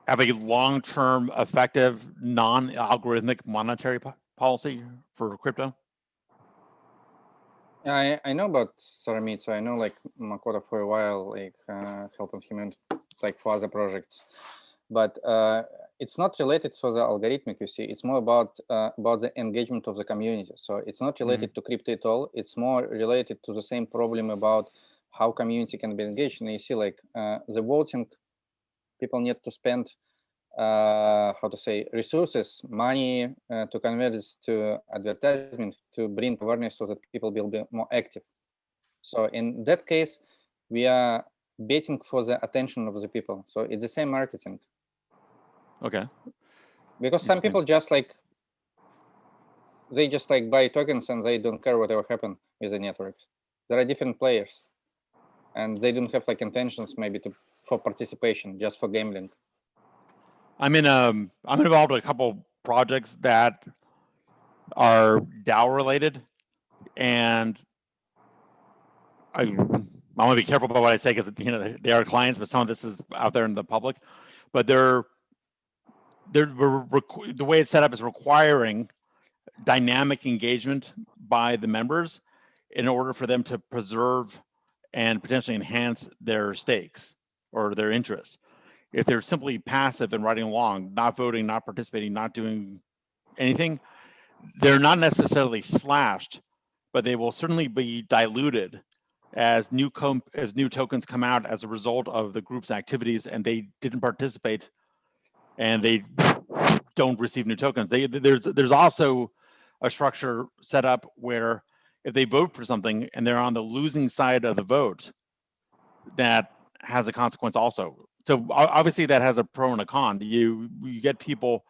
have a long-term, effective, non-algorithmic monetary policy for crypto? I know about Soramitsu. I know Makoto for a while, helping him and for other projects, but it's not related to the algorithmic. You see, it's more about the engagement of the community. So it's not related to crypto at all. It's more related to the same problem about how community can be engaged. And you see, the voting, people need to spend resources, money to convert this to advertisement, to bring awareness so that people will be more active. So in that case, we are betting for the attention of the people. So it's the same marketing. Okay. Because some people just they just buy tokens and they don't care whatever happens with the networks. There are different players, and they don't have intentions maybe for participation, just for gambling. I'm involved in a couple projects that are DAO related, and I want to be careful about what I say because they are clients, but some of this is out there in the public. But the way it's set up is requiring dynamic engagement by the members in order for them to preserve and potentially enhance their stakes or their interests. If they're simply passive and riding along, not voting, not participating, not doing anything, they're not necessarily slashed, but they will certainly be diluted as new tokens come out as a result of the group's activities, and they didn't participate, and they don't receive new tokens. There's also a structure set up where if they vote for something and they're on the losing side of the vote, that has a consequence also. So obviously that has a pro and a con. You get people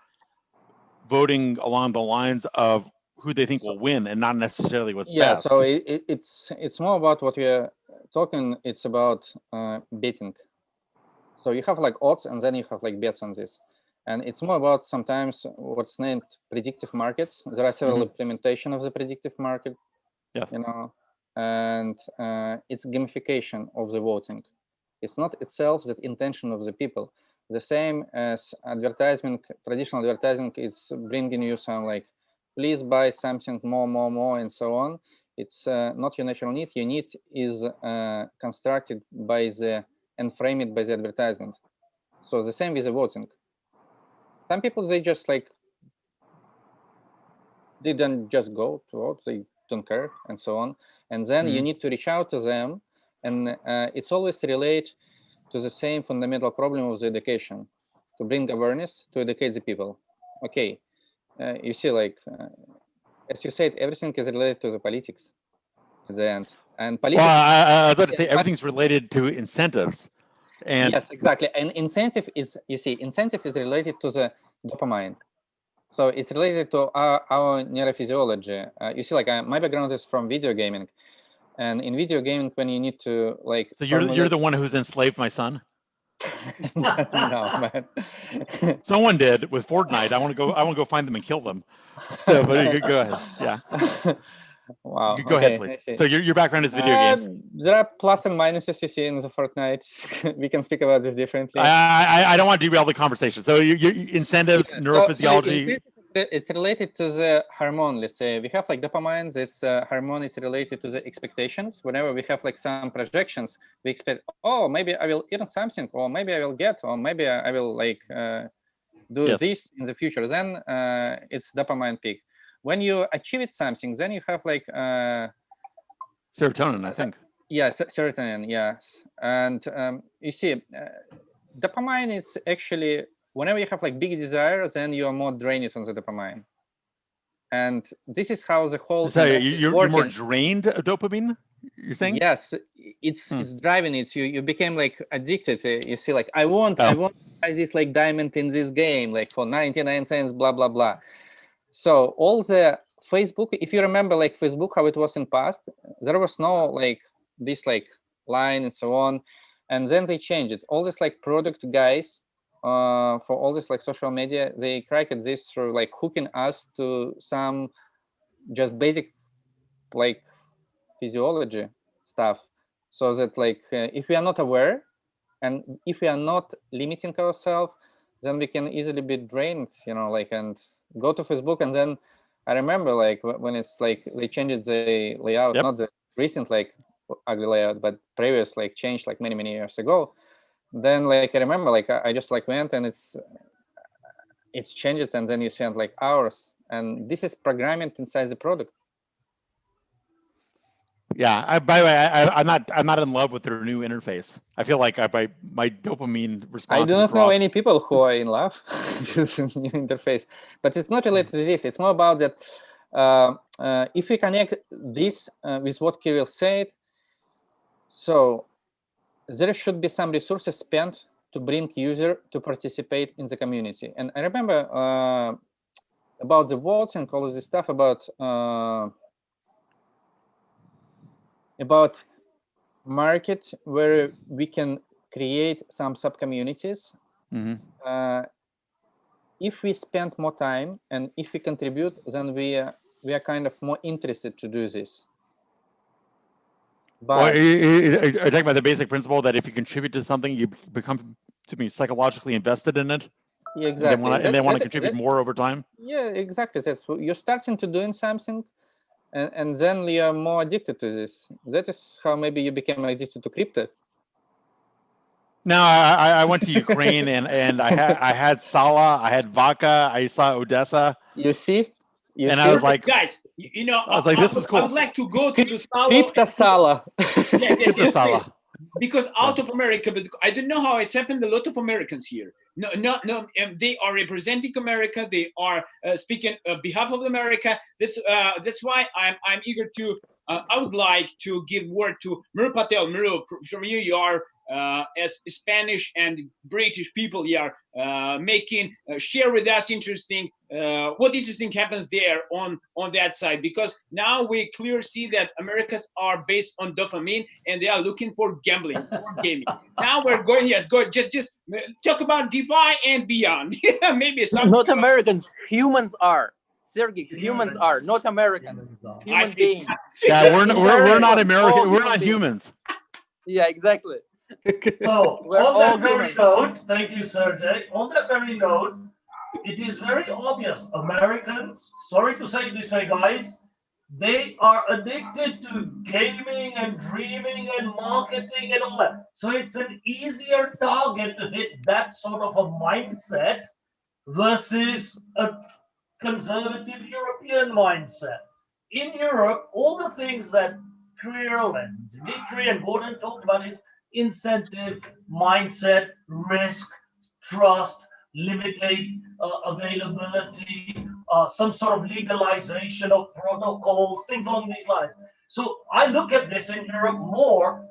voting along the lines of who they think will win and not necessarily what's best. So it's more about what we are talking. It's about betting. So you have like odds, and then you have like bets on this, and it's more about sometimes what's named predictive markets. There are several implementation of the predictive market, and it's gamification of the voting. It's not itself the intention of the people. The same as advertising, traditional advertising, it's bringing you some like, please buy something more, and so on. It's not your natural need. Your need is constructed by and framed by the advertisement. So the same with the voting. Some people, they just like, they don't just go to vote, they don't care, and so on. And then you need to reach out to them, and it's always related to the same fundamental problem of the education, to bring awareness, to educate the people. Okay, you see, like, as you said, everything is related to the politics at the end. And politics. Well, I was about to say everything's related to incentives. And yes, exactly. And incentive is, you see, incentive is related to the dopamine. So it's related to our neurophysiology. You see, like, my background is from video gaming. And in video gaming, when you need to like, so you're the one who's enslaved my son. No, man. Someone did with Fortnite. I want to go find them and kill them. So, but go ahead. Yeah. Wow. Go ahead, please. So your background is video games. There are plus and minuses you see in the Fortnite. We can speak about this differently. I don't want to derail the conversation. So your incentives, neurophysiology. So it's related to the hormone. Let's say we have like dopamine. This hormone is related to the expectations. Whenever we have like some projections, we expect, oh, maybe I will earn something, or maybe I will get, or maybe I will like do this in the future. Then it's dopamine peak. When you achieve something, then you have like serotonin, I think. Yes, serotonin. Yes, and you see, dopamine is actually, whenever you have like big desire, then you are more drained on the dopamine, and this is how the whole. So you're more drained of dopamine. You're saying? Yes, it's driving it. You became like addicted. You see, like I want to buy this like diamond in this game, like for 99 cents, blah blah blah. So all the Facebook, if you remember like Facebook, how it was in past, there was no like this like line and so on. And then they changed it. All this like product guys for all this like social media, they cracked this through like hooking us to some just basic like physiology stuff. So that like if we are not aware and if we are not limiting ourselves, then we can easily be drained, like, and go to Facebook. And then I remember like when it's like they changed the layout, not the recent like ugly layout, but previous like changed like many years ago. Then like I remember like I just like went and it's changed, and then you spend like hours, and this is programming inside the product. Yeah. By the way, I'm not in love with their new interface. I feel like my dopamine response. I do not know any people who are in love with the new interface, but it's not related to this. It's more about that. If we connect this with what Kirill said, so there should be some resources spent to bring user to participate in the community. And I remember about the votes and all of this stuff about market where we can create some sub-communities. If we spend more time and if we contribute, then we we are kind of more interested to do this. Well, But are you talking about the basic principle that if you contribute to something, you become psychologically invested in it, yeah, exactly. and they want to contribute more over time? Yeah, exactly. That's you're starting to doing something, and then you're more addicted to this. That is how maybe you became addicted to crypto. No, I went to Ukraine and I had Sala, I had Vodka, I saw Odessa. You see? I was like, guys, you know, I was like, this is cool. I would like to go to the Sala. Crypto Sala. Yes, Sala. Because out of America, but I don't know how it's happened. A lot of Americans here. No, they are representing America. They are speaking on behalf of America. That's why I'm eager to. I would like to give word to Patel. From you are as Spanish and British people, you are making share with us what interesting happens there on that side, because now we clearly see that Americas are based on dopamine and they are looking for gambling, for gaming. Now we're going, just talk about DeFi and beyond. Maybe some not Americans, humans are. Sergey, humans are, not Americans. Human beings. Yeah, we're not American. We're not humans. Yeah, exactly. So We're on that all very human. note, thank you, Sergey. On that very note, it is very obvious Americans, sorry to say it this way, guys, they are addicted to gaming and dreaming and marketing and all that. So it's an easier target to hit that sort of a mindset versus a conservative European mindset. In Europe, all the things that Kirill and Dmitry and Gordon talked about is incentive, mindset, risk, trust, limited availability, some sort of legalization of protocols, things along these lines. So I look at this in Europe more,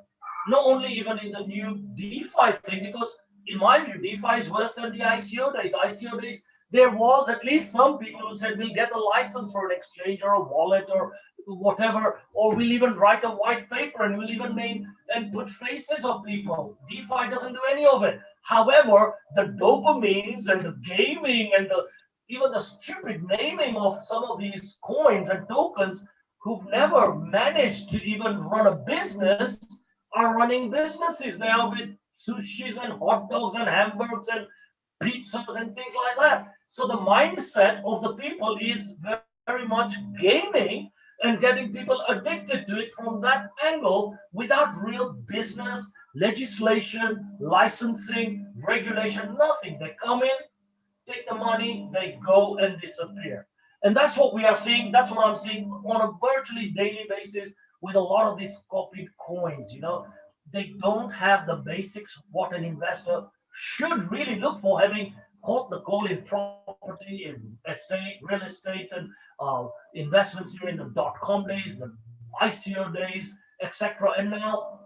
not only even in the new DeFi thing, because in my view, DeFi is worse than the ICO days. ICO days, there was at least some people who said we'll get a license for an exchange or a wallet or whatever, or we'll even write a white paper and we'll even name and put faces of people. DeFi doesn't do any of it. However, the dopamines and the gaming and even the stupid naming of some of these coins and tokens who've never managed to even run a business are running businesses now with sushis and hot dogs and hamburgers and pizzas and things like that. So the mindset of the people is very much gaming and getting people addicted to it from that angle without real business, legislation, licensing, regulation, nothing. They come in, take the money, they go and disappear. And that's what we are seeing. That's what I'm seeing on a virtually daily basis with a lot of these copied coins. You know, they don't have the basics what an investor should really look for, having caught the call in property, in estate, real estate, and investments during the .com days, the ICO days, etc. And now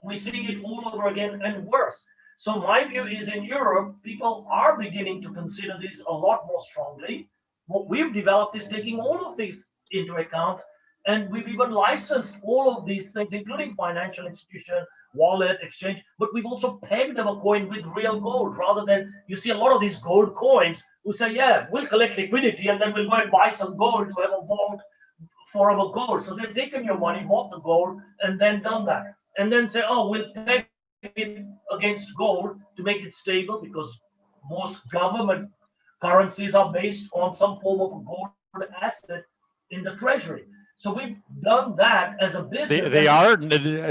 we're seeing it all over again and worse. So my view is in Europe, people are beginning to consider this a lot more strongly. What we've developed is taking all of these into account, and we've even licensed all of these things, including financial institution, wallet, exchange, but we've also pegged them a coin with real gold, rather than, you see a lot of these gold coins who say, yeah, we'll collect liquidity and then we'll go and buy some gold to have a vault for our gold. So they've taken your money, bought the gold, and then done that. And then say, oh, we'll peg it against gold to make it stable, because most government currencies are based on some form of a gold asset in the treasury. So we've done that as a business. They are.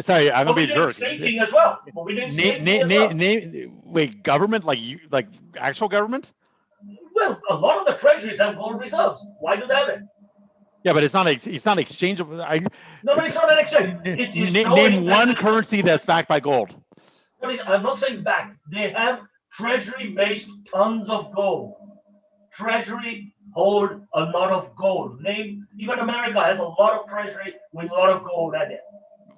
Sorry, I'm gonna be a jerk. Staking as well. But we didn't wait, government, like actual government? Well, a lot of the treasuries have gold reserves. Why do they have it? Yeah, but it's not exchangeable. No, it's not an exchange. It is name one currency that's backed by gold. I'm not saying back. They have treasury-based tons of gold. Treasury hold a lot of gold. Even America has a lot of treasury with a lot of gold at it.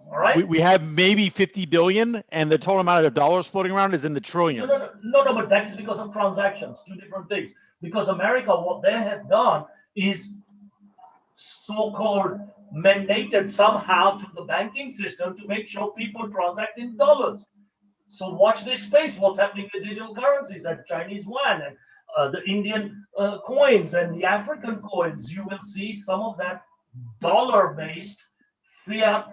All right. We have maybe 50 billion, and the total amount of dollars floating around is in the trillions. No, but that is because of transactions. Two different things. Because America, what they have done is so-called mandated somehow through the banking system to make sure people transact in dollars. So watch this space. What's happening with digital currencies and Chinese yuan and the Indian coins and the African coins, you will see some of that dollar-based fiat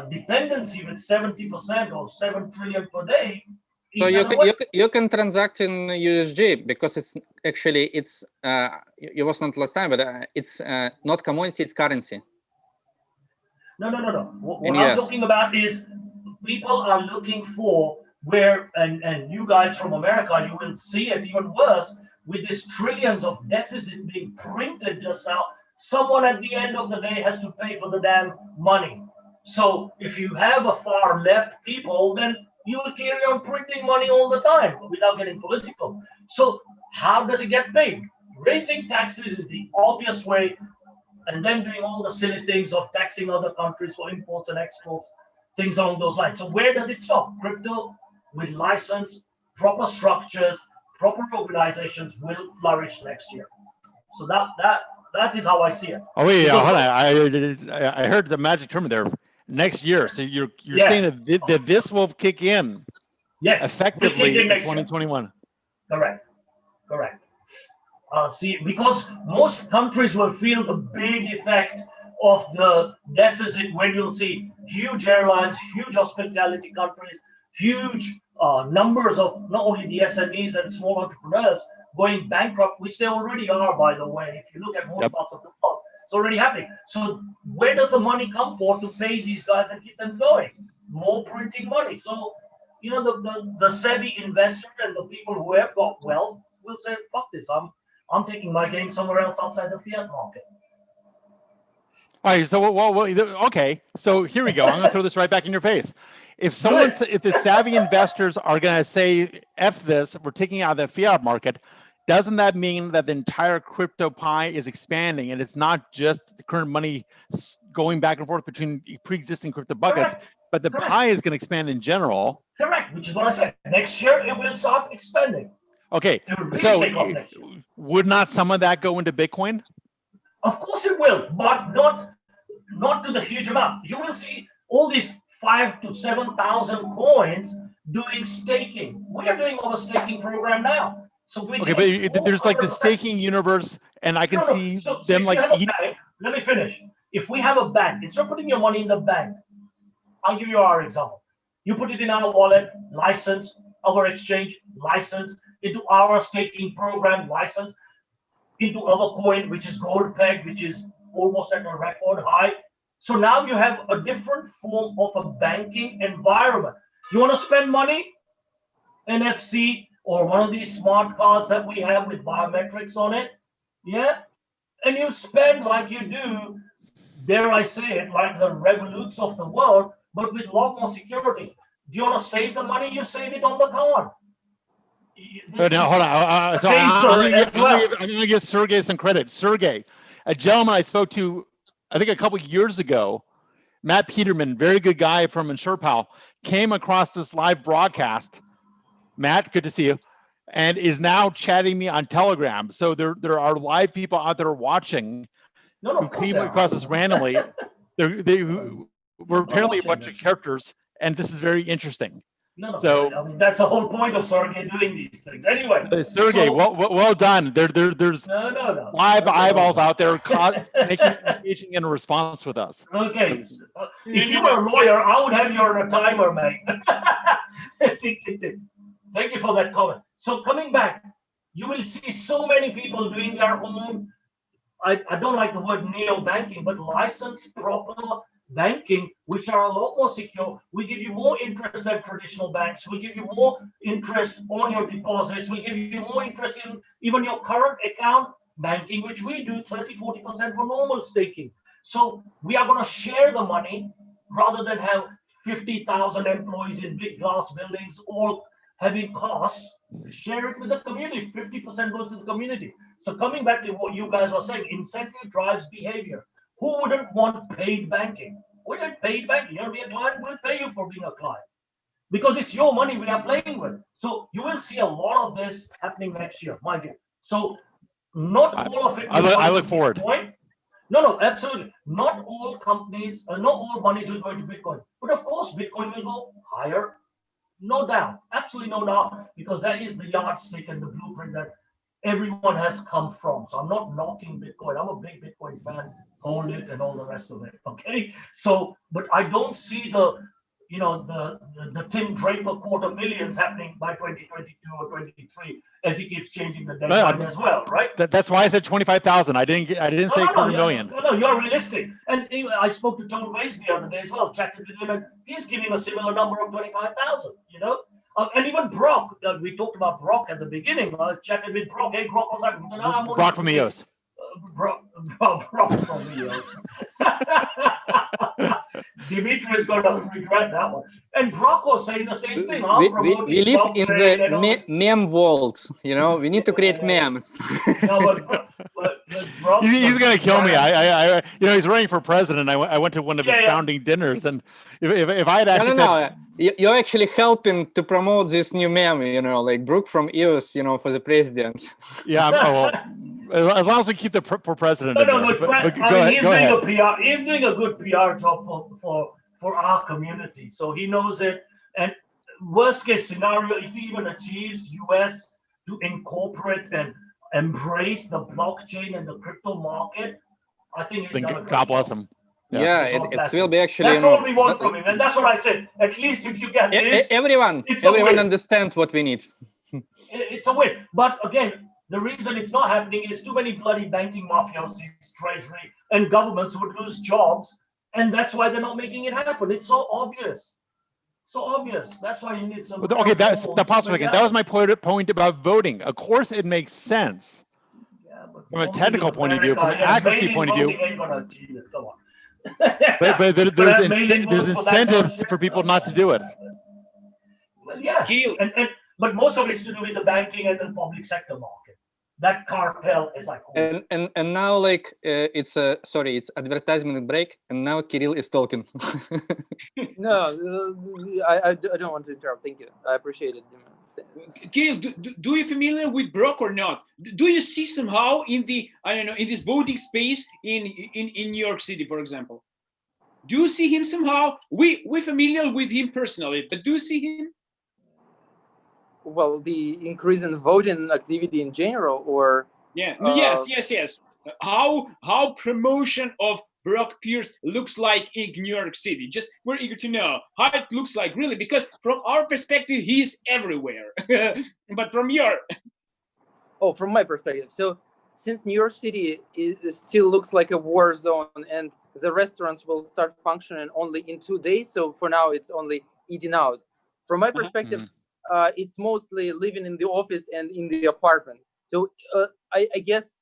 dependency with 70% or 7 trillion per day. So you can transact in USG because it's actually it was not last time, but it's not commodity, it's currency. No. What I'm talking about is people are looking for where, and you guys from America, you will see it even worse with these trillions of deficit being printed just now. Someone at the end of the day has to pay for the damn money. So if you have a far left people, then you will carry on printing money all the time without getting political. So how does it get paid? Raising taxes is the obvious way, and then doing all the silly things of taxing other countries for imports and exports, things along those lines. So where does it stop? Crypto with license, proper structures, proper organizations will flourish next year. So that is how I see it. Oh wait, hold on. I heard the magic term there. Next year. So you're saying that this will kick in. Yes. Effectively in 2021. Correct. See, because most countries will feel the big effect of the deficit when you'll see huge airlines, huge hospitality countries, huge numbers of not only the SMEs and small entrepreneurs going bankrupt, which they already are, by the way. If you look at most parts of the world, it's already happening. So where does the money come for to pay these guys and keep them going? More printing money. So, you know, the savvy investor and the people who have got wealth will say, fuck this, I'm taking my game somewhere else outside the fiat market. All right, so okay, so here we go. I'm gonna throw this right back in your face. If the savvy investors are gonna say, F this, we're taking out the fiat market, doesn't that mean that the entire crypto pie is expanding and it's not just the current money going back and forth between pre-existing crypto buckets, but the pie is going to expand in general? Correct, which is what I said. Next year, it will start expanding. Okay, so would not some of that go into Bitcoin? Of course it will, but not to the huge amount. You will see all these 5,000 to 7,000 coins doing staking. We are doing our staking program now. So okay, but there's like the staking universe, and I can see them like. Let me finish. If we have a bank, instead of putting your money in the bank, I'll give you our example. You put it in our wallet, license, our exchange, license, into our staking program, license, into our coin, which is gold peg, which is almost at a record high. So now you have a different form of a banking environment. You want to spend money? NFC or one of these smart cards that we have with biometrics on it, and you spend like you do, dare I say it, like the Revoluts of the world, but with a lot more security. Do you want to save the money? You save it on the card. Now, hold on. I'm going to give Sergey some credit. Sergey, a gentleman I spoke to, I think a couple of years ago, Matt Peterman, very good guy from InsurePal, came across this live broadcast. Matt, good to see you, and is now chatting me on Telegram. So there are live people out there watching who came across this randomly. They were apparently a bunch of characters, and this is very interesting. So I mean, that's the whole point of Sergey doing these things. Anyway, Sergey, well done. There's live eyeballs out there engaging in a response with us. Okay, if you were a lawyer, I would have you on a timer, mate. Thank you for that comment. So coming back, you will see so many people doing their own, I don't like the word neo-banking, but licensed proper banking, which are a lot more secure. We give you more interest than traditional banks. We give you more interest on your deposits. We give you more interest in even your current account banking, which we do 30-40% for normal staking. So we are going to share the money rather than have 50,000 employees in big glass buildings all having costs. Share it with the community. 50% goes to the community. So coming back to what you guys were saying, incentive drives behavior. Who wouldn't want paid banking? We want paid banking. You want to be a client, we'll pay you for being a client. Because it's your money we are playing with. So you will see a lot of this happening next year, my view. So not all of it. I look forward. Bitcoin. No, absolutely. Not all companies, not all monies will go into Bitcoin. But of course, Bitcoin will go higher. No doubt. Absolutely no doubt. Because that is the yardstick and the blueprint that everyone has come from. So I'm not knocking Bitcoin. I'm a big Bitcoin fan, hold it and all the rest of it. Okay. So, but I don't see the Tim Draper quarter millions happening by 2022 or 23 as he keeps changing the deadline as well, right? That's why I said 25,000. I didn't say quarter million. No, you're realistic. And I spoke to Tom Ways the other day as well, chatted with him, and he's giving a similar number of 25,000, and even Brock, we talked about Brock at the beginning. I chatted with Brock. Hey, Brock, what's happening? Brock from EOS. Brock from EOS. Dimitri is going to regret that one. And Brock was saying the same thing. We live in the meme world. We need to create memes. He's going to kill me. He's running for president. I went to one of his founding dinners, and if I had actually said, you're actually helping to promote this new meme, like Brooke from EOS, for the president. Yeah, well, as long as we keep the for president. He's doing a good PR job for our community, so he knows it. And worst case scenario, if he even achieves US to incorporate and embrace the blockchain and the crypto market, I think he's done a great God bless him. Yeah, it will be actually. That's all we want from him, and that's what I said. At least if you get this, everyone understands what we need. It's a win. But again, the reason it's not happening is too many bloody banking mafiosis, treasury, and governments would lose jobs, and that's why they're not making it happen. It's so obvious. So obvious. That's why you need some. Okay, that's the possible. That was my point about voting. Of course, it makes sense from a technical point of view, from an accuracy point of view. Come on. but there's incentives for people not to do it. Well, yeah, but most of it's to do with the banking and the public sector market. That cartel, as I call it. And now, it's advertisement break, and now Kirill is talking. No, I don't want to interrupt. Thank you. I appreciate it. Kirill, do you familiar with Brock or not? Do you see somehow in this voting space in New York City, for example? Do you see him somehow? We're familiar with him personally, but do you see him? Well, the increase in voting activity in general, or yes. How promotion of Brock Pierce looks like in New York City? Just we're eager to know how it looks like, really, because from our perspective, he's everywhere. But from from my perspective, so since New York City still looks like a war zone, and the restaurants will start functioning only in 2 days, so for now it's only eating out. From my perspective, it's mostly living in the office and in the apartment. So I guess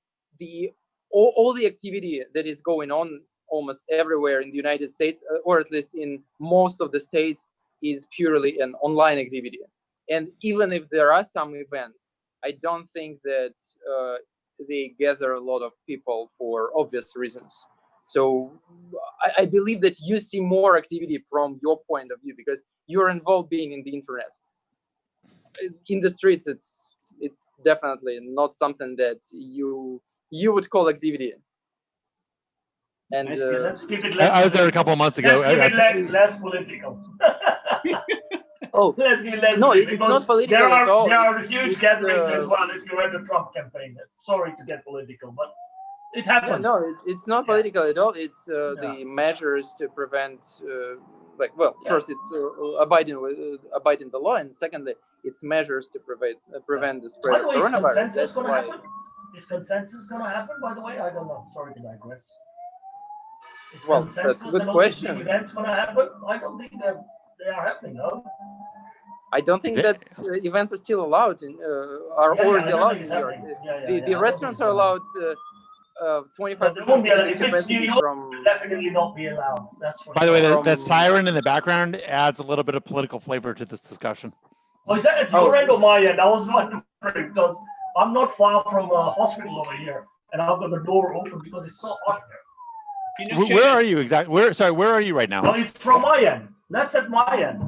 all the activity that is going on almost everywhere in the United States, or at least in most of the states, is purely an online activity. And even if there are some events, I don't think that they gather a lot of people for obvious reasons. So I believe that you see more activity from your point of view because you're involved being in the internet. In the streets, it's definitely not something that you would call activity. And let's keep it less. I was there a couple of months ago. Let's keep it less political. Let's keep it less. No, it's not political at all. There are huge gatherings as well. If you read the Trump campaign, sorry to get political, but it happens. No, it's not political at all. It's the measures to prevent. First it's abiding the law, and secondly, it's measures to prevent the spread of coronavirus. Is consensus going to happen? By the way, I don't know. Sorry to digress. That's a good question. Events going to happen? I don't think they are happening. No. I don't think that events are still allowed. Already allowed in New York. The restaurants are allowed. 25%. If it's New York, will definitely not be allowed. That's for By the way, that siren in the background adds a little bit of political flavor to this discussion. Oh, is that at your end or my end? I was wondering because I'm not far from a hospital over here, and I've got the door open because it's so hot there. Where are you exactly? Where are you right now? No, it's from my end. That's at my end.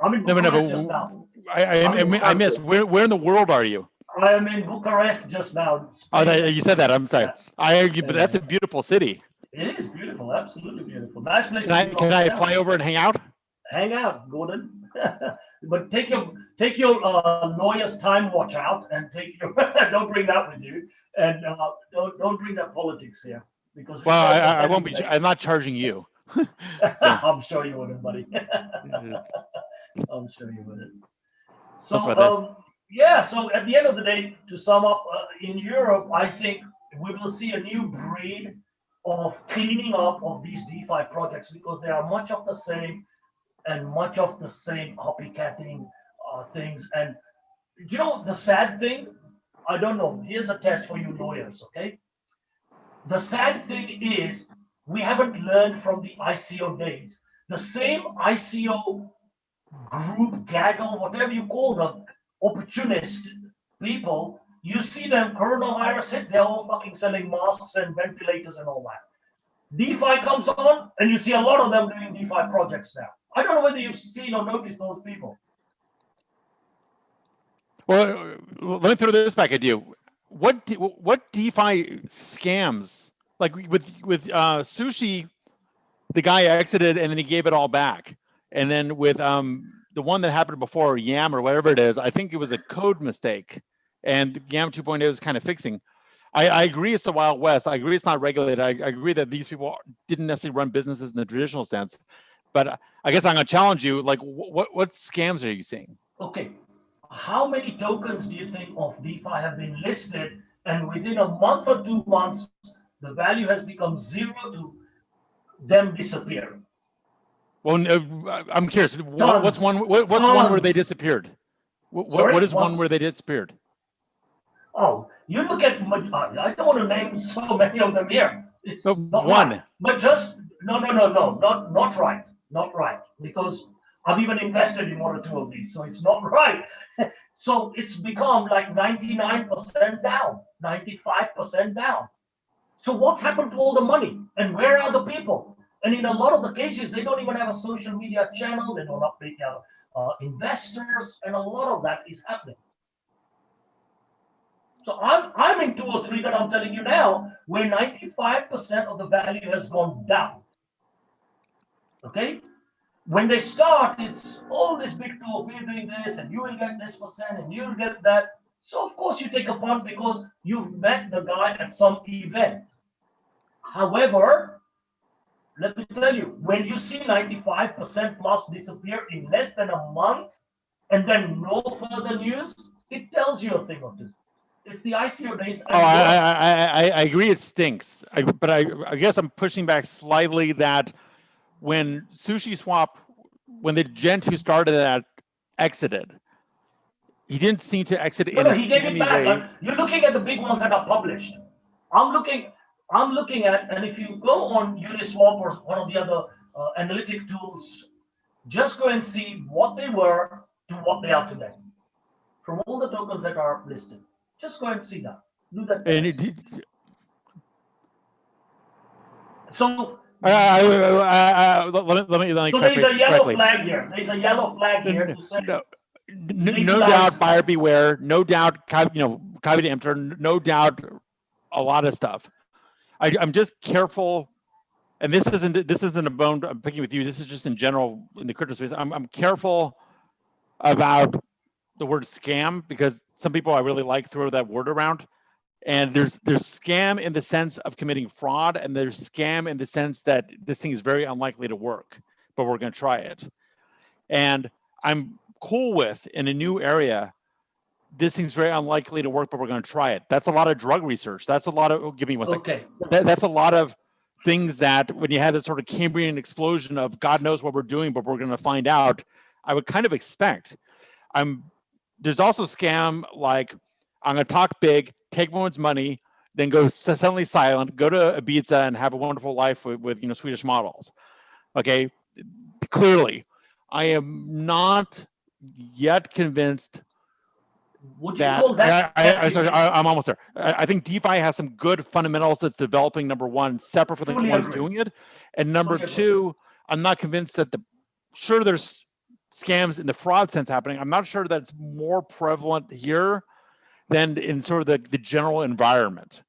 I'm in Bucharest just now. I missed. Where in the world are you? I am in Bucharest just now. You said that. I'm sorry. I argue, but that's a beautiful city. It is beautiful. Absolutely beautiful. Nice place. Can I fly over and hang out? Hang out, Gordon. But take your lawyer's time watch out and take your don't bring that with you, and don't bring that politics here because well, I won't be. I'm not charging you. So. I'm sure you wouldn't, buddy. I'm sure you wouldn't. So yeah. So at the end of the day, to sum up, in Europe, I think we will see a new breed of cleaning up of these DeFi projects because they are much of the same and much of the same copycatting things. And you know the sad thing? I don't know. Here's a test for you lawyers, okay? The sad thing is we haven't learned from the ICO days. The same ICO group, gaggle, whatever you call them, opportunist people, you see them, coronavirus hit, they're all fucking selling masks and ventilators and all that. DeFi comes on, and you see a lot of them doing DeFi projects now. I don't know whether you've seen or noticed those people. Well, let me throw this back at you. What DeFi scams, like with Sushi, the guy exited and then he gave it all back. And then with the one that happened before, Yam or whatever it is, I think it was a code mistake. And Yam 2.0 is kind of fixing. I agree it's the Wild West. I agree it's not regulated. I agree that these people didn't necessarily run businesses in the traditional sense. But I guess I'm going to challenge you. Like, what scams are you seeing? Okay. How many tokens do you think of DeFi have been listed, and within a month or 2 months, the value has become zero to them disappear? Well, I'm curious. What's one where they disappeared? What is one where they disappeared? Oh, you look at. I don't want to name so many of them here. It's not one. Right. But just no, not right, because I've even invested in 1 or 2 of these, so it's not right. So it's become like 99% down, 95% down. So what's happened to all the money, and where are the people? And in a lot of the cases, they don't even have a social media channel. They don't update their investors, and a lot of that is happening. So I'm in 2 or 3 that I'm telling you now, where 95% of the value has gone down. Okay? When they start, it's all this big talk, we're doing this, and you will get this percent, and you'll get that. So of course you take a punt because you've met the guy at some event. However, let me tell you, when you see 95% plus disappear in less than a month, and then no further news, it tells you a thing or two. It's the ICO days. I agree it stinks. But I guess I'm pushing back slightly that when SushiSwap, when the gent who started that exited, he didn't seem to exit in a he gave it back. Like, you're looking at the big ones that are published. I'm looking at, and if you go on Uniswap or one of the other analytic tools, just go and see what they were to what they are today. From all the tokens that are listed. Just go and see that. Do that. So let me so there's a yellow flag here. There's a yellow flag here to say no doubt buyer beware, no doubt caveat emptor, no doubt a lot of stuff. I'm just careful, and this isn't a bone I'm picking with you, this is just in general in the crypto space. I'm careful about the word scam because some people I really like throw that word around. And there's scam in the sense of committing fraud, and there's scam in the sense that this thing is very unlikely to work, but we're going to try it. And I'm cool with, in a new area, this thing's very unlikely to work, but we're going to try it. That's a lot of drug research. That's a lot of, give me one second. That's a lot of things that when you had this sort of Cambrian explosion of God knows what we're doing, but we're going to find out, I would kind of expect. There's also scam like, I'm going to talk big, take everyone's money, then go suddenly silent, go to Ibiza and have a wonderful life with Swedish models. Okay, clearly, I am not yet convinced. Would you call that? I'm almost there. I think DeFi has some good fundamentals that's developing. Number one, separate from the ones doing it, and number two, I'm not convinced that sure there's scams in the fraud sense happening. I'm not sure that it's more prevalent here than in sort of the general environment.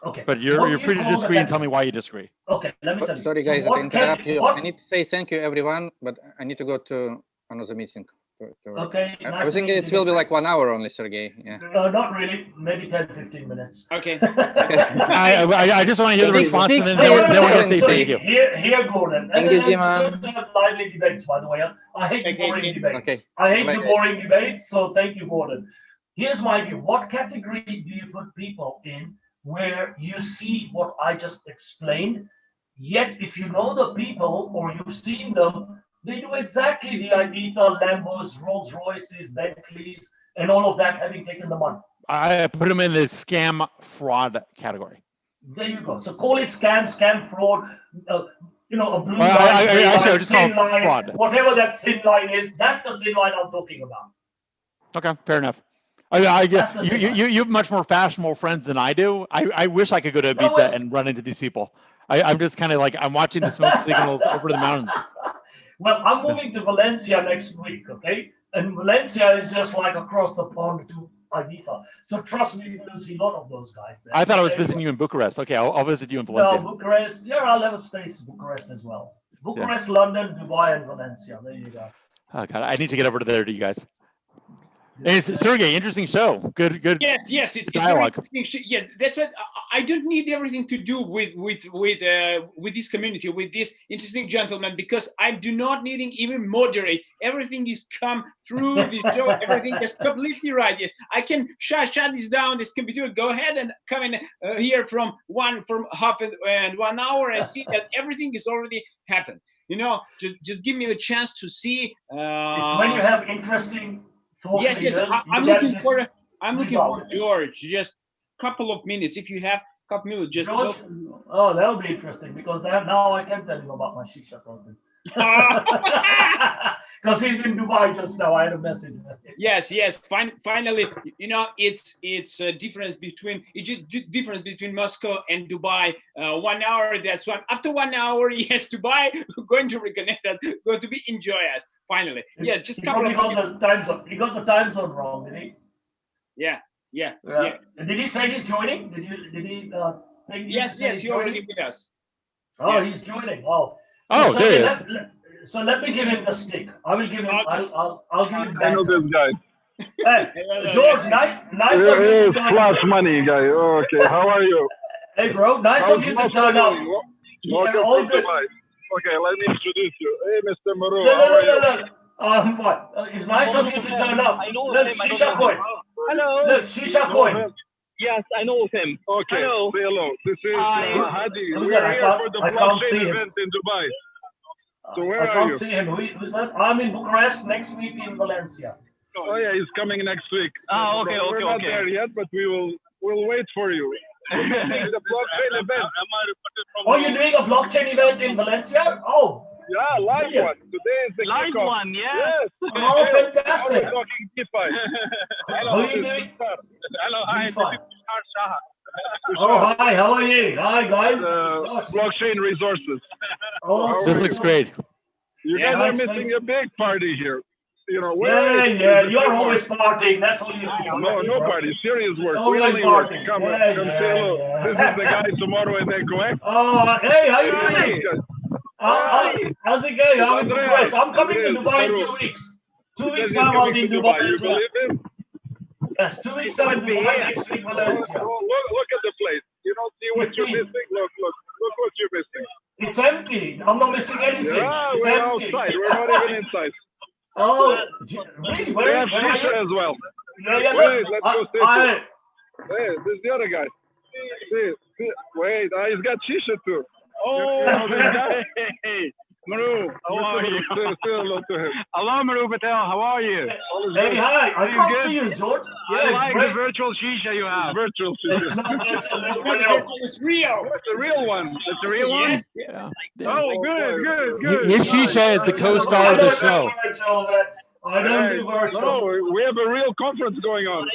Okay. But you're free to disagree and tell me why you disagree. Okay, let me tell you. Sorry guys, I interrupt you. I need to say thank you everyone, but I need to go to another meeting. Okay. I Nice was to thinking meet it you. will be like 1 hour only, Sergey. Yeah. Not really. Maybe 10-15 minutes. Okay. I just want to hear the Maybe response, and 60 then or we're going to say 70. thank you. Here, Gordon. Thank you, And it's Dima. good to have lively debates, by the way. I hate Okay, boring okay. debates. Okay. I hate Bye, the guys. boring debates, so thank you, Gordon. Here's my view. What category do you put people in where you see what I just explained, yet if you know the people or you've seen them, they do exactly the Ibiza, Lambos, Rolls Royces, Bentleys, and all of that, having taken the money. I put them in the scam fraud category. There you go. So call it scam fraud, a blue Well, line, gray actually, I line, just call thin it line, fraud. whatever that thin line is, that's the thin line I'm talking about. Okay, fair enough. You have much more fashionable friends than I do. I wish I could go to Ibiza and run into these people. I'm just kind of like, I'm watching the smoke signals over the mountains. Well, I'm moving to Valencia next week, okay? And Valencia is just like across the pond to Ibiza. So trust me, you'll see a lot of those guys there. I thought I was visiting you in Bucharest. Okay, I'll visit you in Valencia. No, Bucharest. Yeah, I'll have a stay in Bucharest as well. Bucharest, London, Dubai, and Valencia. There you go. Oh God, I need to get over to there to you guys. Hey, Sergey, interesting show. Good. Yes, it's dialogue. very interesting. Yes, that's what I don't need everything to do with this community, with this interesting gentleman, because I do not need even moderate. Everything is come through the show. Everything is completely right. Yes, I can shut this down. This computer, go ahead and come in here from half and 1 hour and see that everything is already happened. Just give me a chance to see. It's when you have interesting. Yes. I'm looking for George. Just a couple of minutes. If you have a couple minutes, just George. Oh, that'll be interesting because now I can tell you about my shisha talking. Because he's in Dubai just now. I had a message. Yes. Finally, it's a difference between Moscow and Dubai. 1 hour. That's one. After 1 hour, yes, Dubai going to reconnect us. Going to be enjoy us. Finally, yeah. Just a couple of minutes. He got the time zone wrong, did he? Yeah. Did he say he's joining? Did he? Yes. He's already with us. Oh, yeah. He's joining. Oh. Oh, there he is. So let me give him the stick. I will give him. Okay. I'll give him. I know this guy. Hey, George, nice of you to turn Flash money guy. Okay, how are you? Hey, bro, nice of you to turn up. Welcome all to good. Dubai. Okay, let me introduce you. Hey, Mr. Maru, No. how are you? What? It's nice of you to turn up. Look, Shisha Coin. Hello. Look, Shisha Coin. Yes, I know him. Okay, hello. say hello. This is Hadi. Who's We're that? here for the I can't see blockchain him. event in Dubai. So where I are can't you? see him. Who's that? I'm in Bucharest next week in Valencia. Oh yeah, he's coming next week. Oh, okay, We're not okay. there yet, but we'll wait for you. The blockchain event. Oh, you're doing a blockchain event in Valencia? Oh. Yeah, live one. Today is the Live kickoff. one, yes. Oh, fantastic. We're talking DeFi. Who are you doing? Hello, DeFi. Oh, hi, how are you? Hi, guys. Blockchain resources. Oh, This looks great. You Yeah, guys are nice, missing nice. a big party here. Yeah, you're always partying. That's all you do. No party. Serious work. We Always only work. partying. Come Yeah, say hello. yeah. This is the guy tomorrow in Echo. Oh, hey, how you doing? How's it going? I'm in Bucharest. I'm coming to Dubai in 2 weeks. 2 weeks time I'll be in Dubai You as well. believe him? Yes, 2 weeks time in Dubai, next week Valencia. Look at the place. You don't see what you're 15. missing? Look what you're missing. It's empty. I'm not missing anything. Yeah, It's we're empty. outside. We're not even inside. Oh, really? We Where have are shisha you? as well. Yeah, Wait, let's go sit I, Hey, this is the other guy. See. Wait, he's got shisha too. Oh, You know this guy? hey, Maru, how are you? Say hello to him. Hello, Maru Patel, how are you? hey, hi. I can't good? see you, George. I Yeah, like great. the virtual shisha you have. Virtual It's shisha. not virtual. It's real. It's a real one. It's a real one? Yes. Yeah. Oh, good. His shisha is the co-star of the show. I don't do virtual. No, we have a real conference going on.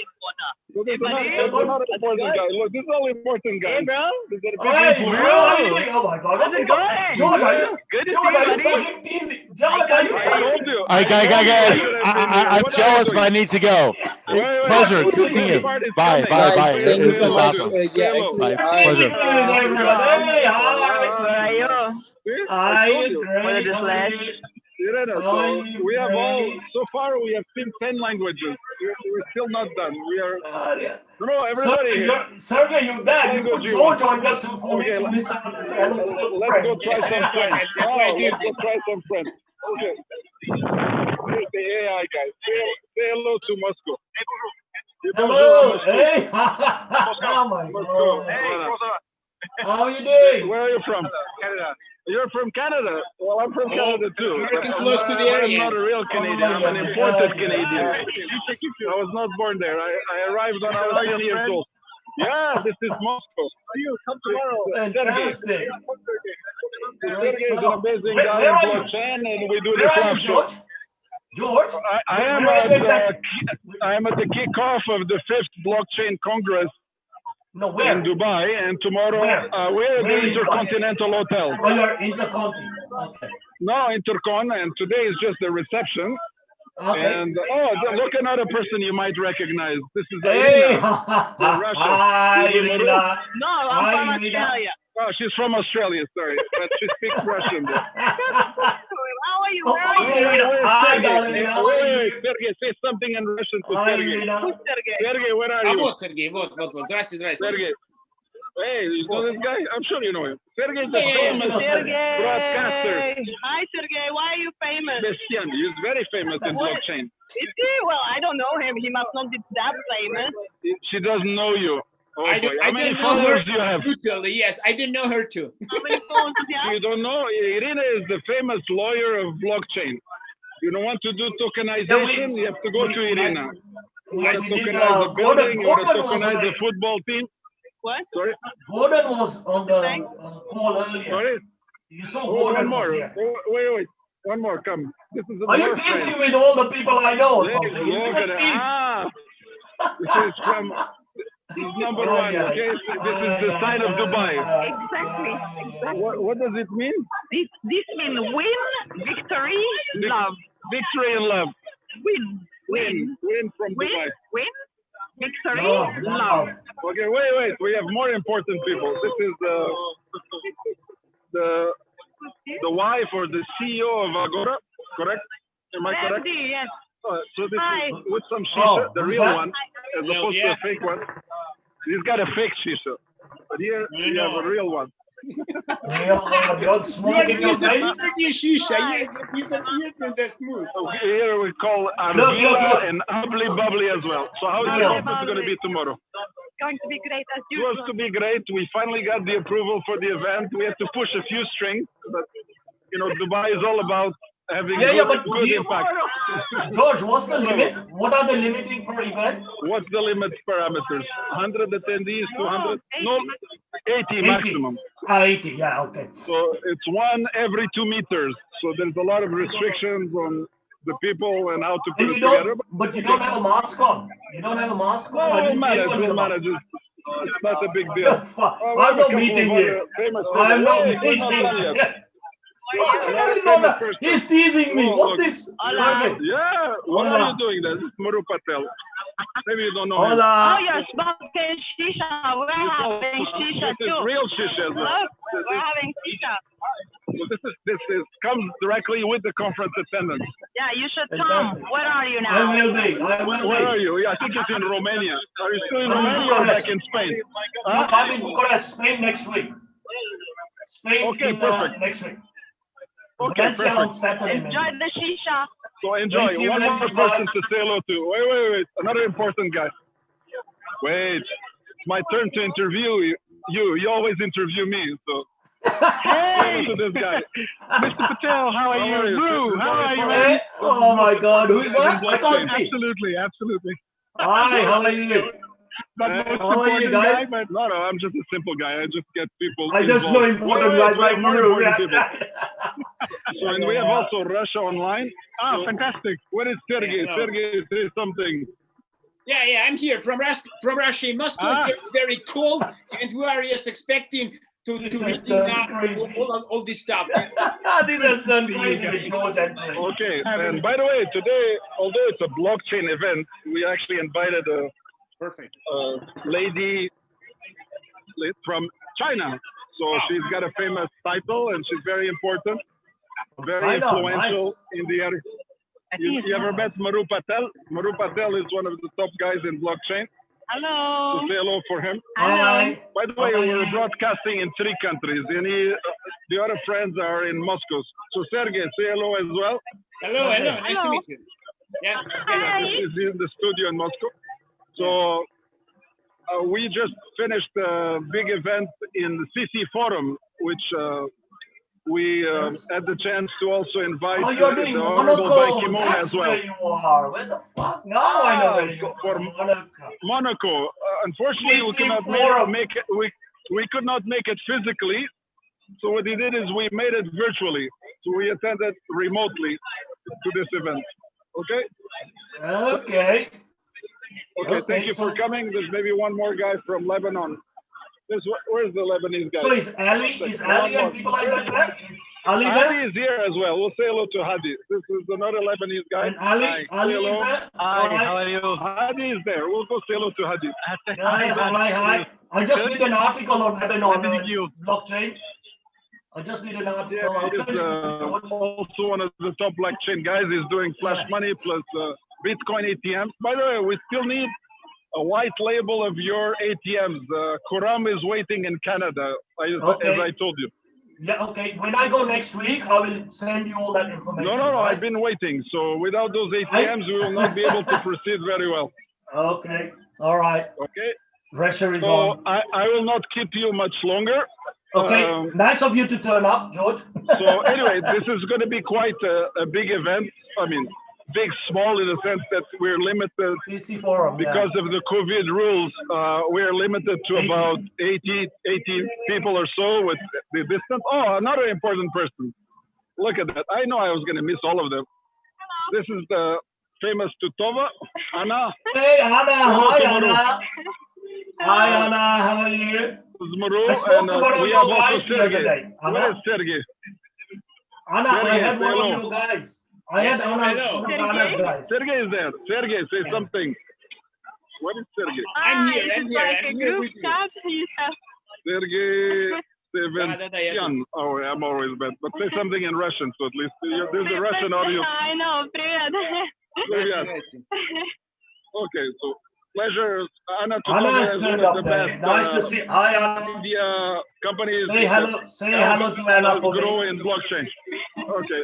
Look, this is not important guy. Look, this is all important guy. Hey, bro. This is a Hey, big bro, how are you doing? Oh my God, How's it going? George, are you? Good to George, see are you, you buddy. fucking busy? George, are you I told busy? you. All right, guys. I'm jealous, but I need to go. Pleasure. Good seeing you. Bye. Guys, thank you This so is much. awesome. Yeah, actually, Bye. I, Pleasure. Hey, hi. How are you? See? I Hi, told you. great. What is this, lad? See that? China. So we have so far we have seen 10 languages. We're still not done. We are, no, everybody here. Sergey, you bad. You put George on just for me to miss out. Let's go try some French. Let's go try some French. Okay. Here's the AI guy. Say hello to Moscow. Hello. Hey. Oh my God. Hey, how are you doing? Where are you from? Canada. You're from Canada. Well, I'm from Canada too. American close to the area. I'm not a real Canadian. I'm an imported Canadian. I was not born there. I arrived when I was 10 years old. Yeah, this is Moscow. You come tomorrow. Fantastic. Sergey is an amazing guy in blockchain, and we do the club show. George? I am at the kickoff of the 5th Blockchain Congress in Dubai, and tomorrow we're at the Intercontinental Hotel. Oh, you're Intercontinental. Okay. No, Intercon, and today is just the reception. Okay. And look another person you might recognize. This is Hey. Russia. Hi, Irina. No, I'm from Australia. Oh, she's from Australia, sorry, but she speaks Russian. How are you? Of course, Irina. Hi, darling. Wait, Sergey, say something in Russian to Hi, Sergey. Irina. Sergey, where are А you? вот Сергей, вот. Здрасте. Sergey. Hey, you know this guy? I'm sure you know him. Sergey is a famous broadcaster. Hi, Sergey. Why are you famous? Sebastiao, he's very famous in blockchain. Is he? Well, I don't know him. He must not be that famous. She doesn't know you. Oh, I boy. How many don't know her followers do you have? brutally. Yes, I didn't know her too. How many followers do you have? You don't know? Irina is the famous lawyer of blockchain. You don't want to do tokenization? You have to go to Irina. You want to tokenize the building? You want to tokenize the football team? What? Sorry? Gordon was on the call earlier. Sorry? You saw Oh, Gordon one more. was here. Wait. One more. Come. This is Are you teasing with all the people I know or something? Look at it. This is from... He's number one, okay? This is the sign of Dubai. Exactly. What does it mean? This means win, victory, love. Victory and love. Win from Dubai. Win, victory, Love. Okay, wait. We have more important people. This is the wife or the CEO of Agora, correct? Am I correct? Yes. So this Hi. is with some shisha, the real one, as opposed to yeah. a fake one. He's got a fake shisha, but here we have a real one. You're smoking your face? Shisha. He's a smooth. Okay, here we call Arvila and Ugly Bubbly as well. So how is the conference going to be tomorrow? Going to be great as It usual. was to be great. We finally got the approval for the event. We had to push a few strings, but Dubai is all about having good impact. George, what's the limit? What are the limiting per event? What's the limit parameters? 100 attendees, 200? No, 80 maximum. 80, yeah, okay. So it's 1 every 2 meters. So there's a lot of restrictions on the people and how to put it together. But you don't have a mask on. You don't have a mask on. No, we'll manage. It's not a big deal. I'm not meeting you. I'm not meeting you. He's teasing me. What's this? Yeah, what are you doing there? This is Muru Patel. Maybe you don't know him. Oh, you're smoking shisha. We're having shisha This is too. real shisha. Look, we're having shisha. This comes directly with the conference attendance. Yeah, you should come. Where are you now? I will be. Where are you? Yeah, I think it's in Romania. Are you still in Romania or back in Spain? No, I'm in Bucharest, Spain next week. Spain perfect. Next week. Okay, Sevantsyan on perfect. Saturday. Enjoy the shisha. So enjoy. Thank you One more very person much. to say hello to. Wait. Another important guy. Wait. It's my turn to interview you. You always interview me, so. Hey! To this guy. Mr. Patel, how are you? Lou, how are you? Hey, oh my God, who is that? I can't see. Absolutely. Hi, how are you? How are you guys? No, I'm just a simple guy. I just get people. I just know involved. important guys like more you. important people. So, and we have also Russia online. Oh, fantastic. Where is Sergey? Yeah. Sergey, say something. Yeah, I'm here from Russia. Moscow gets very cold, and we are just expecting to all this stuff. This has done crazy with George and me. Okay, and by the way, today, although it's a blockchain event, we actually invited a lady from China. So she's got a famous title and she's very important. very China, influential nice. in the area. You ever met Maru Patel? Maru Patel is one of the top guys in blockchain. Hello. So say hello for him. Hi. By the way, we're broadcasting in 3 countries. The other friends are in Moscow. So Sergey, say hello as well. Hello, hello. Nice to meet you. Yeah. Hi. This is in the studio in Moscow. So we just finished a big event in the CC Forum, which we had the chance to also invite Oh, you're doing the Honorable Ban Monaco. Ki-moon That's as well. where you are. Where the fuck? Now I know where you For are. Monaco. Monaco. Unfortunately, we CC could not Forum. make it. We could not make it physically. So what we did is we made it virtually. So we attended remotely to this event. Okay. Okay. Okay. Thank you for coming. There's maybe one more guy from Lebanon. Where's the Lebanese guy? So is Ali and people like that there? Is Ali Hadi there? is here as well. We'll say hello to Hadi. This is another Lebanese guy. And Ali? Hi. Ali Say is hello. there? Hi, how are you? Hadi is there. We'll go say hello to Hadi. Hi. I just need an article on Lebanon blockchain. I just need an article. Yeah, I'll he's send it. also one of the top blockchain guys. He's doing flash money plus Bitcoin ATMs. By the way, we still need a white label of your ATMs. Kuram is waiting in Canada, as I told you. Yeah, okay. When I go next week, I will send you all that information. No, right? I've been waiting. So without those ATMs, we will not be able to proceed very well. Okay. All right. Okay. Pressure is So on. I will not keep you much longer. Okay. Nice of you to turn up, George. So anyway, this is going to be quite a big event. I mean, big, small in the sense that we're limited CC Forum, because of the COVID rules. We're limited to about 80 people or so with the distance. Oh, another important person. Look at that. I know I was going to miss all of them. This is the famous Tutova, Anna. Hey, Anna. Hello Hi, to Maru. Anna. Hi, Anna. How are you? This is Maru, I spoke and to one of we your have also guys the other Sergey. day. Where Anna. is Sergey? Anna, I Sergey, had say one hello. of your guys. I had Anna's guys. Sergey is there. Sergey, say something. What is Sergey? I'm here. It's like a group chat. Sergey Sevantsyan. Oh, I'm always bad. But say something in Russian, so at least there's a Russian audio. I know. Привет. Привет. Okay, so pleasure. Anna Anna is stood one of up the there. best Nice to see. Hi, Anna. media companies. Say hello to Anna for grow me. in blockchain. Okay.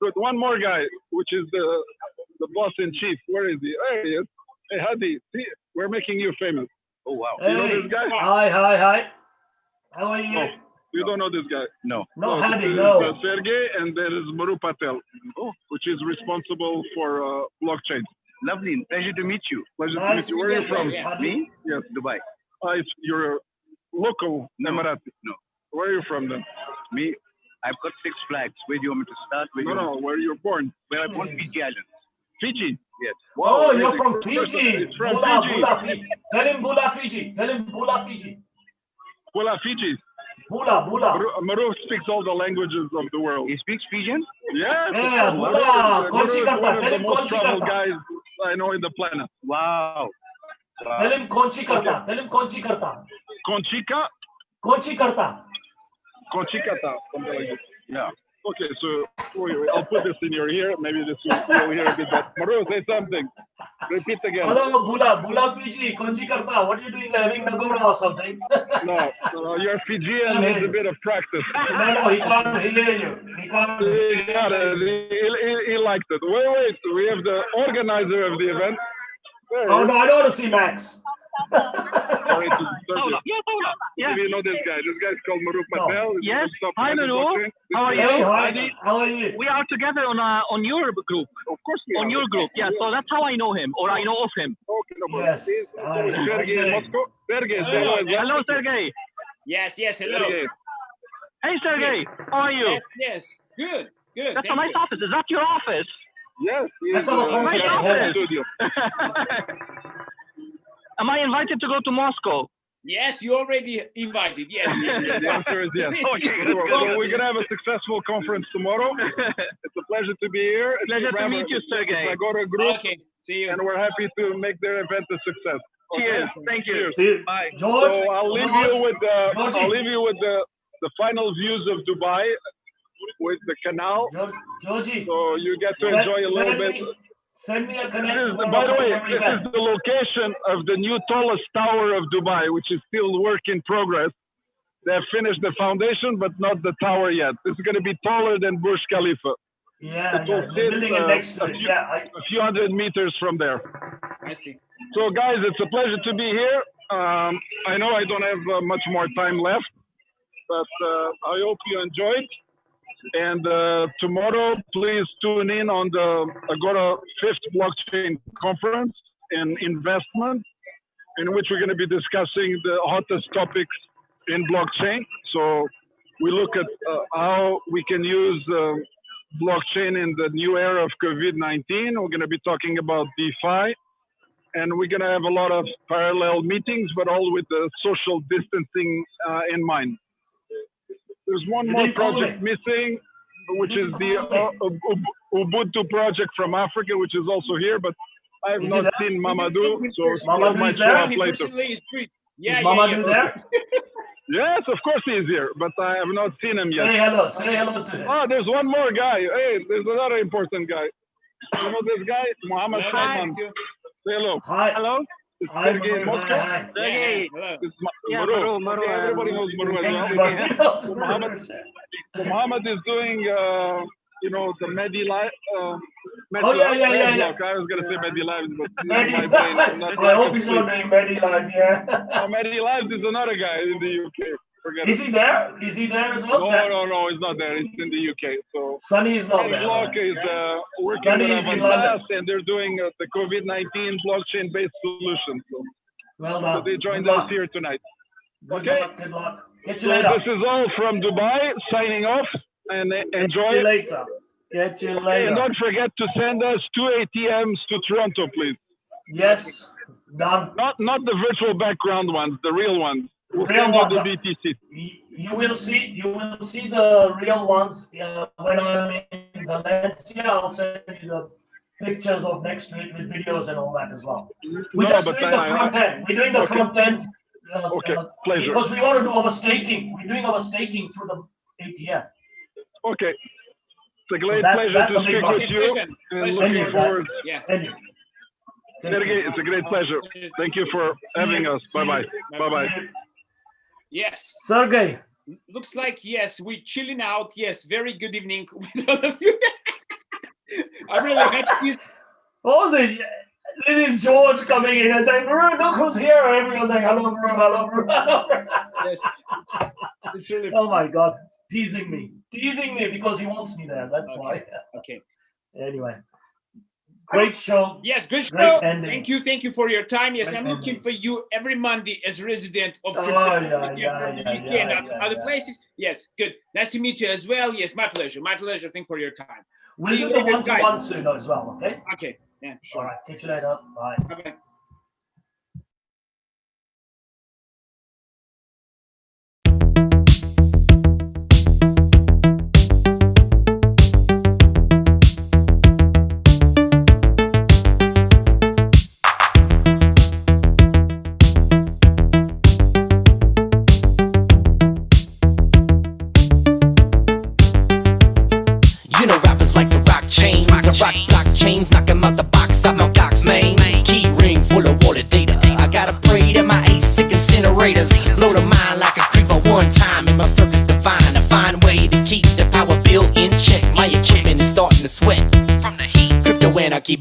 Good. One more guy, which is the boss in chief. Where is he? There he is. Hey, Hadi, see, we're making you famous. Oh, wow. Hey. You know this guy? Hi. How are you? Oh, you don't know this guy? No, this Hadi, is, no. Sergey, and there is Maru Patel, which is responsible for blockchain. Lovely. Pleasure to meet you. Pleasure Nice to meet you. Where are you to from? meet you. Me? Yes. Dubai. You're local Emirati. No. Where are you from then? Me? I've got 6 flags. Where do you want me to start? Where you're born. Where I'm born, Fiji Island. Fiji? Yes. Oh, Wow, you're amazing. from Fiji. It's from Bula, Fiji. Bula, Fiji. Tell him Bula, Fiji. Tell him Bula, Fiji. Bula, Fiji. Bula. Maru speaks all the languages of the world. He speaks Fijian? Yes. Yeah, Bula. Maru Konchi is karta. one of Tell the him most Konchi traveled karta. guys I know in the planet. Wow. Tell him Konchi karta. Tell him Konchi karta. Conchica? Konchi karta. Conchicata, something like that. Yeah. Okay, so I'll put this in your ear. Maybe this you'll hear a bit better. Maru, say something. Repeat again. Hello, Bula, Fiji. Konchi karta. What are you doing there? Having Nagora or something? No, you're Fijian. Needs a bit of practice. No, he can't hear you. He can't hear He got it. He liked it. Wait. We have the organizer of the event. Oh, no, I don't want to see Max. Sorry to disturb you. Yeah. Maybe you know this guy. This guy's called Maru Patel. Yes. Top Hi, guy in Maru. blockchain. How are you? Hey, hi. How are you? We are together on your group. Of course we On are. your group. Yeah. So that's how I know him, or I know of him. Okay, no problem. Yes. Sergey in Moscow. Sergey, say hello as well. Hello, Sergey. Yes, hello. Sergey. Hey, Sergey. How are you? Yes. Good. That's a nice office. Is that your office? Yes, That's our nice concept. office. studio. Am I invited to go to Moscow? Yes, you already invited. Yes. The answer is yes. Okay, So we're gonna have a successful conference tomorrow. It's a pleasure to be here. Pleasure to meet you, Sergey. I go to a group, Okay. See you. and we're happy to make their event a success. Okay? Cheers. Thank you. Cheers. Bye. George, So I'll leave you with the final views of Dubai. with the canal. Georgie, so you get to enjoy a little bit. Send me a connect. By the way, this is the location of the new tallest tower of Dubai, which is still work in progress. They have finished the foundation, but not the tower yet. This is going to be taller than Burj Khalifa. Yeah, it will sit building it next to it. a few hundred meters from there. I see. So, guys, it's a pleasure to be here. I know I don't have much more time left, but I hope you enjoyed. And tomorrow, please tune in on the Agora 5th Blockchain Conference and Investment, in which we're going to be discussing the hottest topics in blockchain. So we look at how we can use blockchain in the new era of COVID-19. We're going to be talking about DeFi, and we're going to have a lot of parallel meetings, but all with the social distancing in mind. There's one more project missing, which is the Ubuntu project from Africa, which is also here, but I have not seen Mamadou, so still might show up later. Yeah, is Mamadou there? Yes, of course he is here, but I have not seen him yet. Say hello to him. Oh, there's one more guy. Hey, there's another important guy. You know this guy? Mohammed Salman. Say hello. Hi. Hello? It's Sergey Moscow. Sergey. It's Maru. Okay, everybody knows Maru as well. So Mohammed is doing, you know, the Medi-Live. Yeah. I was going to say Medi-Live, but I hope he's not doing Medi-Live, yeah. Medi-Live is another guy in the UK. Is he there? Is he there as well? No, he's not there. He's in the UK. So Sunny is not there. Block is working with Avantas, and they're doing the COVID-19 blockchain-based solution. So, well done. So they joined us here tonight. Good luck. Get you so later. This is all from Dubai, signing off, and enjoy. Get you later. And don't forget to send us 2 ATMs to Toronto, please. Yes, done. Not the virtual background ones, the real ones. Real ones. The BTC. You will see the real ones when I'm in Valencia. I'll send you the pictures of next to it with videos and all that as well. We're just doing the front end. We're doing the front end. Pleasure. Because we want to do our staking. We're doing our staking through the ATM. Okay. It's a great pleasure to speak with you. And looking forward. Yeah. Sergey, it's a great pleasure. Thank you for having us. Bye-bye. Bye-bye. Yes. Sergey. Looks like, yes, we're chilling out. Yes, very good evening with all of you. I'm really happy. What was it? This is George coming in and saying, look who's here. Everyone's saying, hello, hello. Yes. It's really oh my God. Teasing me because he wants me there. That's why. Okay. Anyway. Great show. Yes, great show. Ending. Thank you for your time. Yes, I'm looking for you every Monday as resident of UK and other places. Yes, good. Nice to meet you as well. Yes, my pleasure. My pleasure. Thank you for your time. We'll do the one-to-one soon as well, okay? Okay. Yeah, sure. All right. Catch you later. Bye. Bye-bye. Rock blockchains, knock 'em out the box, I'm on Doc's main. Key ring full of wallet data. I gotta pray that my ASIC incinerators blow the mind like a creeper one time in my circus divine. A fine way to keep the power bill in check. My equipment is starting to sweat from the heat. Crypto anarchy